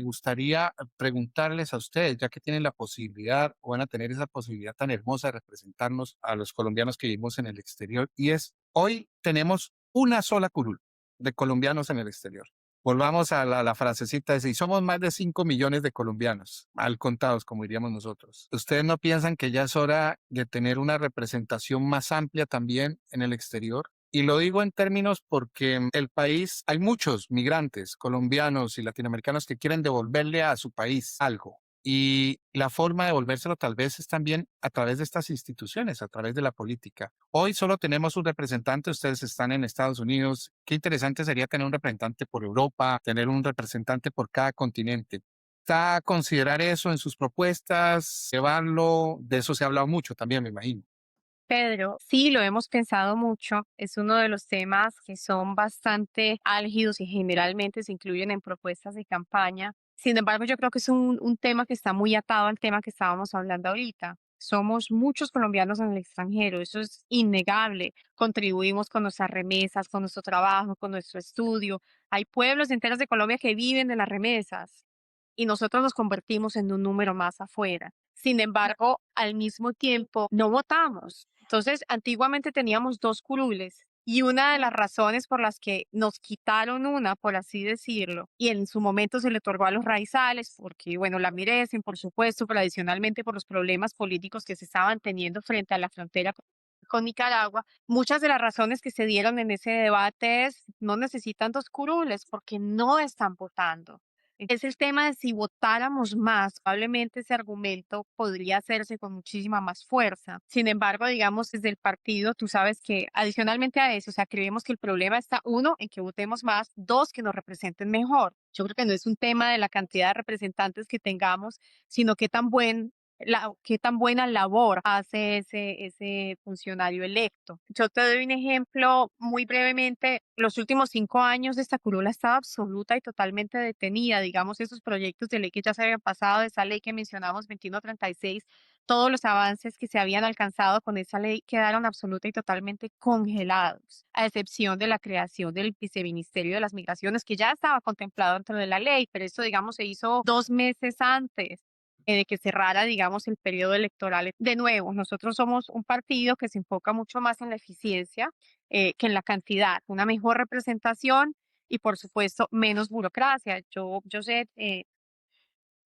gustaría preguntarles a ustedes, ya que tienen la posibilidad o van a tener esa posibilidad tan hermosa de representarnos a los colombianos que vivimos en el exterior. Y es, hoy tenemos una sola curul de colombianos en el exterior. Volvamos a la frasecita de si somos más de 5 millones de colombianos, mal contados, como diríamos nosotros. ¿Ustedes no piensan que ya es hora de tener una representación más amplia también en el exterior? Y lo digo en términos porque en el país hay muchos migrantes colombianos y latinoamericanos que quieren devolverle a su país algo. Y la forma de devolvérselo tal vez es también a través de estas instituciones, a través de la política. Hoy solo tenemos un representante, ustedes están en Estados Unidos. Qué interesante sería tener un representante por Europa, tener un representante por cada continente. ¿Está a considerar eso en sus propuestas? ¿Llevarlo? De eso se ha hablado mucho también, me imagino. Pedro, sí, lo hemos pensado mucho. Es uno de los temas que son bastante álgidos y generalmente se incluyen en propuestas de campaña. Sin embargo, yo creo que es un tema que está muy atado al tema que estábamos hablando ahorita. Somos muchos colombianos en el extranjero, eso es innegable. Contribuimos con nuestras remesas, con nuestro trabajo, con nuestro estudio. Hay pueblos enteros de Colombia que viven de las remesas y nosotros nos convertimos en un número más afuera. Sin embargo, al mismo tiempo, no votamos. Entonces, antiguamente teníamos dos curules y una de las razones por las que nos quitaron una, por así decirlo, y en su momento se le otorgó a los raizales, porque, bueno, la merecen, por supuesto, pero adicionalmente por los problemas políticos que se estaban teniendo frente a la frontera con Nicaragua. Muchas de las razones que se dieron en ese debate es no necesitan dos curules porque no están votando. Es el tema de si votáramos más, probablemente ese argumento podría hacerse con muchísima más fuerza. Sin embargo, digamos, desde el partido, tú sabes que adicionalmente a eso, o sea, creemos que el problema está, uno, en que votemos más, dos, que nos representen mejor. Yo creo que no es un tema de la cantidad de representantes que tengamos, sino qué tan buena labor hace ese funcionario electo. Yo te doy un ejemplo muy brevemente. Los últimos 5 años esta curula estaba absoluta y totalmente detenida. Digamos, esos proyectos de ley que ya se habían pasado, esa ley que mencionamos, 2136, todos los avances que se habían alcanzado con esa ley quedaron absoluta y totalmente congelados, a excepción de la creación del Viceministerio de las Migraciones, que ya estaba contemplado dentro de la ley, pero eso, digamos, se hizo 2 meses antes de que cerrara, digamos, el periodo electoral. De nuevo, nosotros somos un partido que se enfoca mucho más en la eficiencia que en la cantidad, una mejor representación y, por supuesto, menos burocracia. Yo sé,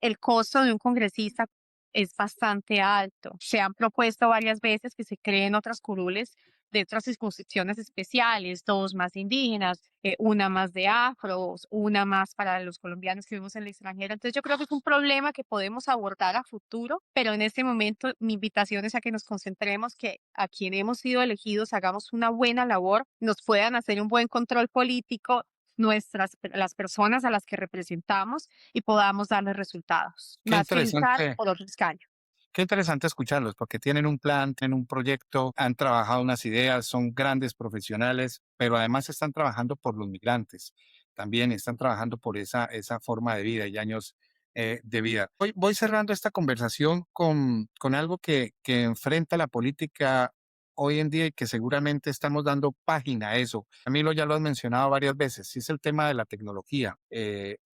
el costo de un congresista es bastante alto. Se han propuesto varias veces que se creen otras curules de otras circunscripciones especiales, dos más indígenas, una más de afros, una más para los colombianos que vivimos en el extranjero. Entonces yo creo que es un problema que podemos abordar a futuro, pero en este momento mi invitación es a que nos concentremos, que a quien hemos sido elegidos hagamos una buena labor, nos puedan hacer un buen control político las personas a las que representamos y podamos darles resultados, Qué más que luchar interesante. por otro escaño. Qué interesante escucharlos, porque tienen un plan, tienen un proyecto, han trabajado unas ideas, son grandes profesionales, pero además están trabajando por los migrantes. También están trabajando por esa forma de vida y años de vida. Hoy voy cerrando esta conversación con algo que enfrenta la política hoy en día y que seguramente estamos dando página a eso. Camilo, ya lo has mencionado varias veces, sí es el tema de la tecnología,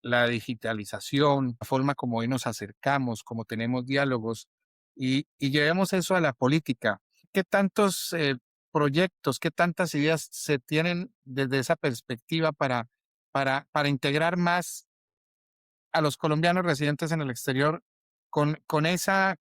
la digitalización, la forma como hoy nos acercamos, como tenemos diálogos y llevemos eso a la política. ¿Qué tantos proyectos, qué tantas ideas se tienen desde esa perspectiva para integrar más a los colombianos residentes en el exterior con esa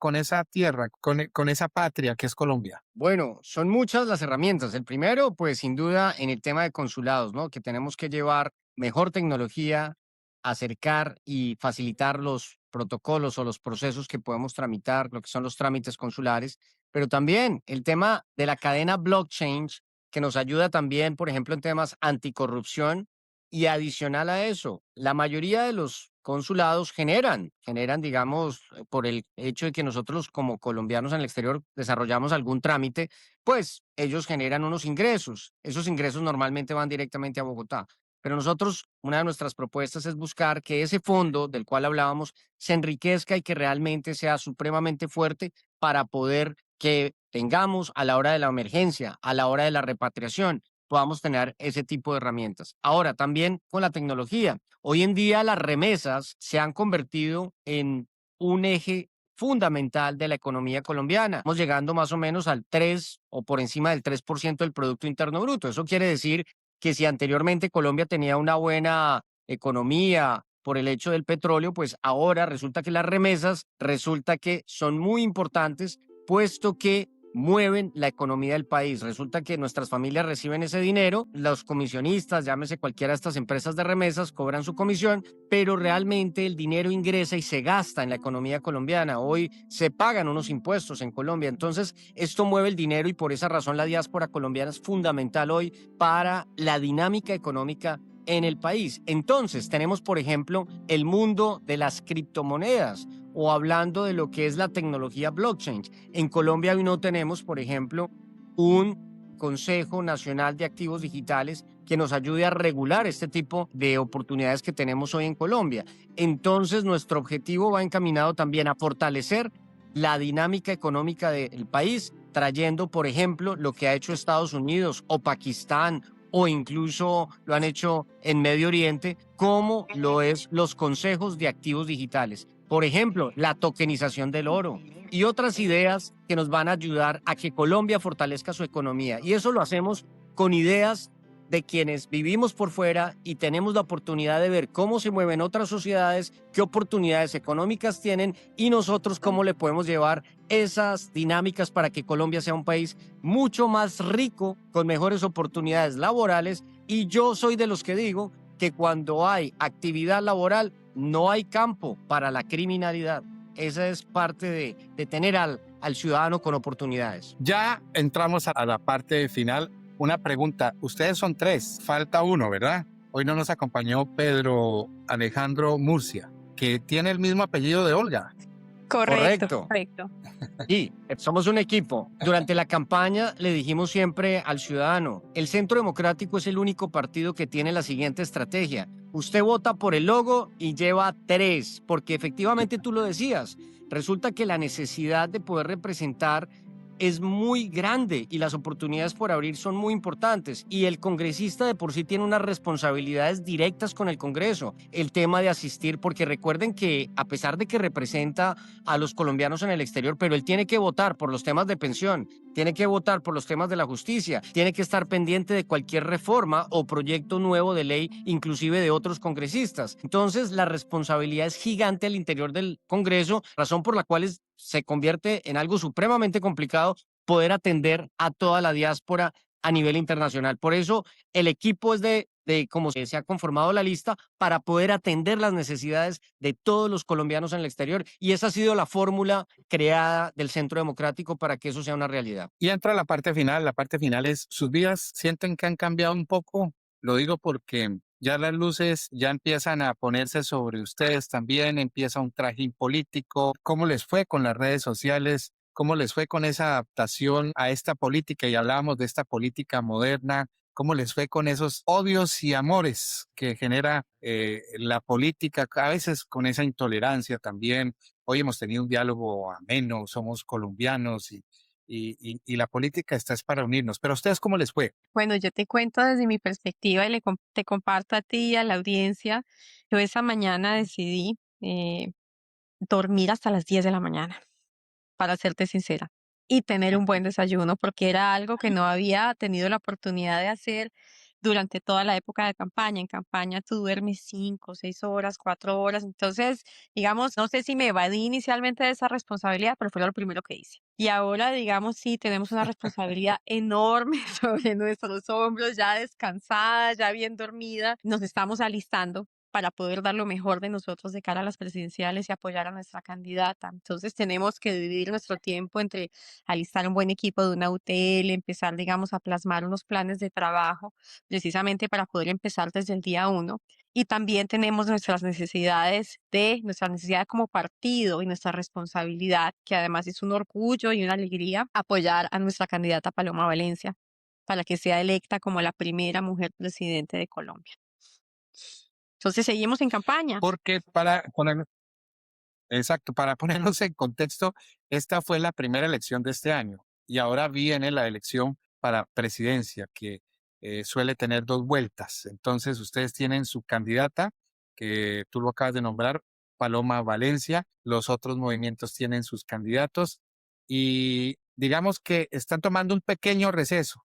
tierra, con esa patria que es Colombia? Bueno, son muchas las herramientas. El primero, pues sin duda, en el tema de consulados, ¿no? Que tenemos que llevar mejor tecnología, acercar y facilitar los protocolos o los procesos que podemos tramitar, lo que son los trámites consulares, pero también el tema de la cadena blockchain, que nos ayuda también, por ejemplo, en temas anticorrupción y adicional a eso, la mayoría de los consulados generan, digamos, por el hecho de que nosotros como colombianos en el exterior desarrollamos algún trámite, pues ellos generan unos ingresos. Esos ingresos normalmente van directamente a Bogotá. Pero nosotros, una de nuestras propuestas es buscar que ese fondo del cual hablábamos se enriquezca y que realmente sea supremamente fuerte para poder que tengamos a la hora de la emergencia, a la hora de la repatriación, podamos tener ese tipo de herramientas. Ahora, también con la tecnología. Hoy en día las remesas se han convertido en un eje fundamental de la economía colombiana. Estamos llegando más o menos al 3 o por encima del 3% del Producto Interno Bruto. Eso quiere decir que si anteriormente Colombia tenía una buena economía por el hecho del petróleo, pues ahora resulta que las remesas resulta que son muy importantes, puesto que mueven la economía del país. Resulta que nuestras familias reciben ese dinero, los comisionistas, llámese cualquiera de estas empresas de remesas, cobran su comisión, pero realmente el dinero ingresa y se gasta en la economía colombiana. Hoy se pagan unos impuestos en Colombia, entonces esto mueve el dinero y por esa razón la diáspora colombiana es fundamental hoy para la dinámica económica en el país. Entonces tenemos, por ejemplo, el mundo de las criptomonedas o hablando de lo que es la tecnología blockchain. En Colombia hoy no tenemos, por ejemplo, un Consejo Nacional de Activos Digitales que nos ayude a regular este tipo de oportunidades que tenemos hoy en Colombia. Entonces, nuestro objetivo va encaminado también a fortalecer la dinámica económica del país, trayendo, por ejemplo, lo que ha hecho Estados Unidos o Pakistán o incluso lo han hecho en Medio Oriente, como lo es los consejos de activos digitales. Por ejemplo, la tokenización del oro y otras ideas que nos van a ayudar a que Colombia fortalezca su economía. Y eso lo hacemos con ideas de quienes vivimos por fuera y tenemos la oportunidad de ver cómo se mueven otras sociedades, qué oportunidades económicas tienen y nosotros cómo le podemos llevar esas dinámicas para que Colombia sea un país mucho más rico, con mejores oportunidades laborales. Y yo soy de los que digo que cuando hay actividad laboral no hay campo para la criminalidad. Esa es parte de tener al ciudadano con oportunidades. Ya entramos a la parte final. Una pregunta, ustedes son tres, falta uno, ¿verdad? Hoy no nos acompañó Pedro Alejandro Murcia, que tiene el mismo apellido de Olga. Correcto. Sí, somos un equipo. Durante la campaña le dijimos siempre al ciudadano, el Centro Democrático es el único partido que tiene la siguiente estrategia. Usted vota por el logo y lleva 3, porque efectivamente tú lo decías. Resulta que la necesidad de poder representar es muy grande y las oportunidades por abrir son muy importantes y el congresista de por sí tiene unas responsabilidades directas con el Congreso, el tema de asistir, porque recuerden que a pesar de que representa a los colombianos en el exterior, pero él tiene que votar por los temas de pensión, tiene que votar por los temas de la justicia, tiene que estar pendiente de cualquier reforma o proyecto nuevo de ley, inclusive de otros congresistas. Entonces la responsabilidad es gigante al interior del Congreso, razón por la cual se convierte en algo supremamente complicado poder atender a toda la diáspora a nivel internacional. Por eso el equipo es de cómo se ha conformado la lista para poder atender las necesidades de todos los colombianos en el exterior. Y esa ha sido la fórmula creada del Centro Democrático para que eso sea una realidad. Y entra la parte final. La parte final es, ¿sus vidas sienten que han cambiado un poco? Lo digo porque ya las luces ya empiezan a ponerse sobre ustedes también, empieza un trajín político. ¿Cómo les fue con las redes sociales? ¿Cómo les fue con esa adaptación a esta política? Y hablábamos de esta política moderna. ¿Cómo les fue con esos odios y amores que genera la política? A veces con esa intolerancia también. Hoy hemos tenido un diálogo ameno, somos colombianos y la política está es para unirnos. Pero ¿a ustedes cómo les fue? Bueno, yo te cuento desde mi perspectiva y te comparto a ti y a la audiencia. Yo esa mañana decidí dormir hasta las 10 de la mañana, para serte sincera, y tener un buen desayuno, porque era algo que no había tenido la oportunidad de hacer durante toda la época de campaña. En campaña tú duermes 5, 6 horas, 4 horas. Entonces, digamos, no sé si me evadí inicialmente de esa responsabilidad, pero fue lo primero que hice. Y ahora, digamos, sí, tenemos una responsabilidad enorme sobre nuestros hombros, ya descansada, ya bien dormida. Nos estamos alistando para poder dar lo mejor de nosotros de cara a las presidenciales y apoyar a nuestra candidata. Entonces tenemos que dividir nuestro tiempo entre alistar un buen equipo de una UTL, empezar, digamos, a plasmar unos planes de trabajo precisamente para poder empezar desde el día uno. Y también tenemos nuestras necesidades como partido y nuestra responsabilidad, que además es un orgullo y una alegría apoyar a nuestra candidata Paloma Valencia para que sea electa como la primera mujer presidente de Colombia. Entonces seguimos en campaña. Porque para poner, exacto, para ponernos en contexto, esta fue la primera elección de este año y ahora viene la elección para presidencia, que suele tener 2 vueltas. Entonces, ustedes tienen su candidata, que tú lo acabas de nombrar, Paloma Valencia. Los otros movimientos tienen sus candidatos y digamos que están tomando un pequeño receso.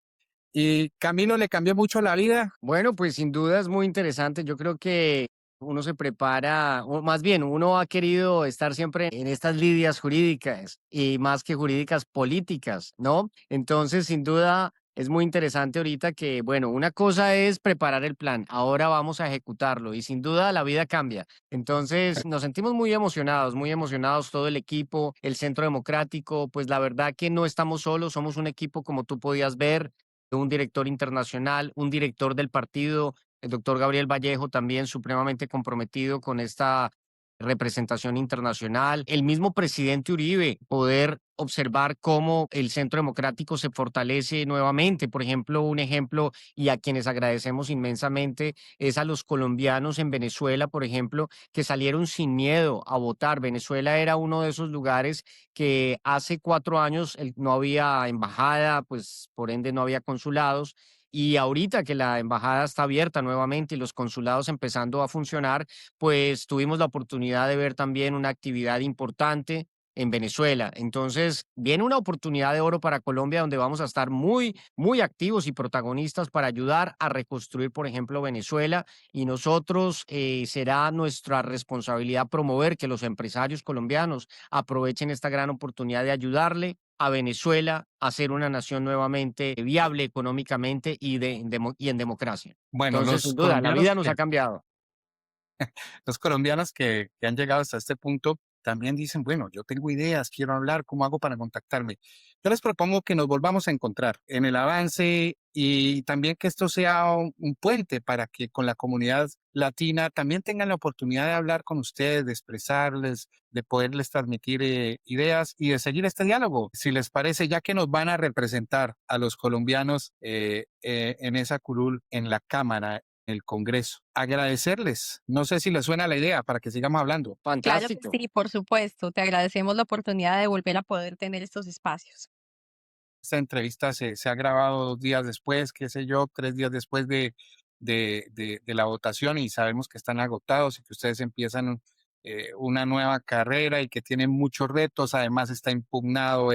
¿Y Camilo le cambió mucho la vida? Bueno, pues sin duda es muy interesante. Yo creo que uno se prepara, o más bien uno ha querido estar siempre en estas lidias jurídicas y más que jurídicas políticas, ¿no? Entonces, sin duda es muy interesante ahorita que, bueno, una cosa es preparar el plan, ahora vamos a ejecutarlo y sin duda la vida cambia. Entonces, nos sentimos muy emocionados todo el equipo, el Centro Democrático, pues la verdad que no estamos solos, somos un equipo como tú podías ver, un director internacional, un director del partido, el doctor Gabriel Vallejo, también supremamente comprometido con esta representación internacional, el mismo presidente Uribe, poder observar cómo el Centro Democrático se fortalece nuevamente. Por ejemplo, un ejemplo y a quienes agradecemos inmensamente es a los colombianos en Venezuela, por ejemplo, que salieron sin miedo a votar. Venezuela era uno de esos lugares que hace 4 años no había embajada, pues por ende no había consulados. Y ahorita que la embajada está abierta nuevamente y los consulados empezando a funcionar, pues tuvimos la oportunidad de ver también una actividad importante en Venezuela. Entonces, viene una oportunidad de oro para Colombia donde vamos a estar muy activos y protagonistas para ayudar a reconstruir, por ejemplo, Venezuela. Y nosotros será nuestra responsabilidad promover que los empresarios colombianos aprovechen esta gran oportunidad de ayudarle a Venezuela a ser una nación nuevamente viable económicamente y en democracia. Bueno, Entonces, sin duda, la vida nos ha cambiado. los colombianos que han llegado hasta este punto también dicen, bueno, yo tengo ideas, quiero hablar, ¿cómo hago para contactarme? Yo les propongo que nos volvamos a encontrar en el avance y también que esto sea un puente para que con la comunidad latina también tengan la oportunidad de hablar con ustedes, de expresarles, de poderles transmitir ideas y de seguir este diálogo. Si les parece, ya que nos van a representar a los colombianos en esa curul en la Cámara, el Congreso. Agradecerles. No sé si les suena la idea para que sigamos hablando. Claro que Fantástico. sí, por supuesto. Te agradecemos la oportunidad de volver a poder tener estos espacios. Esta entrevista se ha grabado 2 días después, qué sé yo, 3 días después de la votación y sabemos que están agotados y que ustedes empiezan una nueva carrera y que tienen muchos retos. Además está impugnado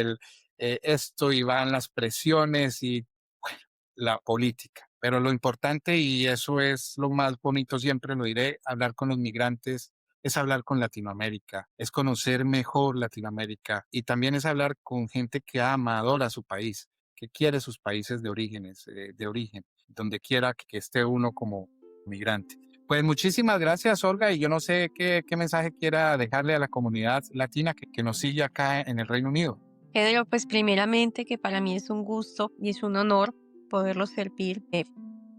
esto y van las presiones y bueno, la política. Pero lo importante, y eso es lo más bonito, siempre lo diré, hablar con los migrantes es hablar con Latinoamérica, es conocer mejor Latinoamérica y también es hablar con gente que ama, adora su país, que quiere sus países de origen, donde quiera que esté uno como migrante. Pues muchísimas gracias, Olga, y yo no sé qué mensaje quiera dejarle a la comunidad latina que nos sigue acá en el Reino Unido. Pedro, pues primeramente que para mí es un gusto y es un honor poderlos servir.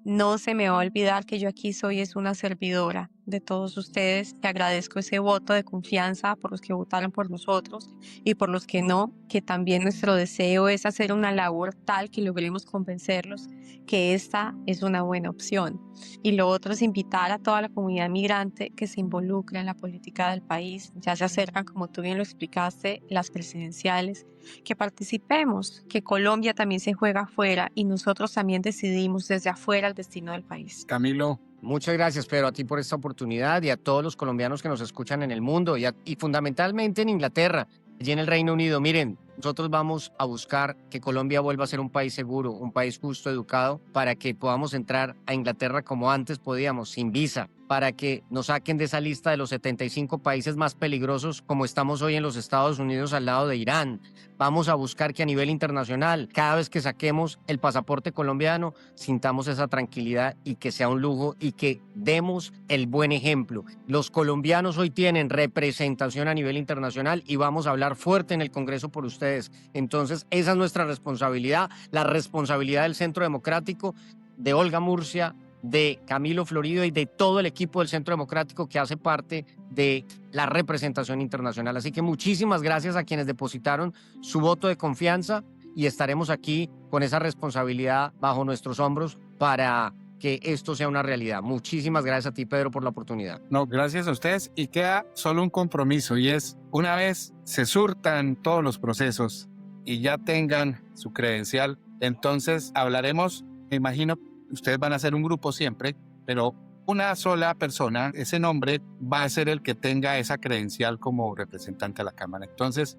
No se me va a olvidar que yo aquí soy es una servidora de todos ustedes. Te agradezco ese voto de confianza por los que votaron por nosotros y por los que no, que también nuestro deseo es hacer una labor tal que logremos convencerlos que esta es una buena opción. Y lo otro es invitar a toda la comunidad migrante que se involucre en la política del país. Ya se acercan, como tú bien lo explicaste, las presidenciales, que participemos, que Colombia también se juega afuera y nosotros también decidimos desde afuera el destino del país. Camilo. Muchas gracias, Pedro, a ti por esta oportunidad y a todos los colombianos que nos escuchan en el mundo y fundamentalmente en Inglaterra, allí en el Reino Unido. Miren, Nosotros vamos a buscar que Colombia vuelva a ser un país seguro, un país justo, educado, para que podamos entrar a Inglaterra como antes podíamos, sin visa, para que nos saquen de esa lista de los 75 países más peligrosos como estamos hoy en los Estados Unidos al lado de Irán. Vamos a buscar que a nivel internacional, cada vez que saquemos el pasaporte colombiano, sintamos esa tranquilidad y que sea un lujo y que demos el buen ejemplo. Los colombianos hoy tienen representación a nivel internacional y vamos a hablar fuerte en el Congreso por ustedes. Entonces, esa es nuestra responsabilidad, la responsabilidad del Centro Democrático, de Olga Murcia, de Camilo Florido y de todo el equipo del Centro Democrático que hace parte de la representación internacional. Así que muchísimas gracias a quienes depositaron su voto de confianza y estaremos aquí con esa responsabilidad bajo nuestros hombros para que esto sea una realidad. Muchísimas gracias a ti, Pedro, por la oportunidad. No, gracias a ustedes. Y queda solo un compromiso, y es una vez se surtan todos los procesos y ya tengan su credencial, entonces hablaremos, me imagino, ustedes van a ser un grupo siempre, pero una sola persona, ese nombre va a ser el que tenga esa credencial como representante de la Cámara. Entonces,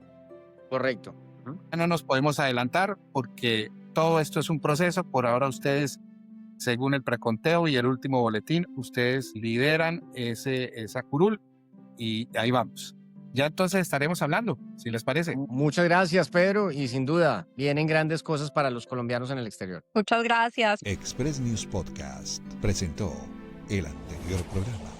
Correcto. no nos podemos adelantar porque todo esto es un proceso. Por ahora ustedes, según el preconteo y el último boletín, ustedes lideran esa curul y ahí vamos. Ya entonces estaremos hablando, si les parece. Muchas gracias, Pedro, y sin duda vienen grandes cosas para los colombianos en el exterior. Muchas gracias. Express News Podcast presentó el anterior programa.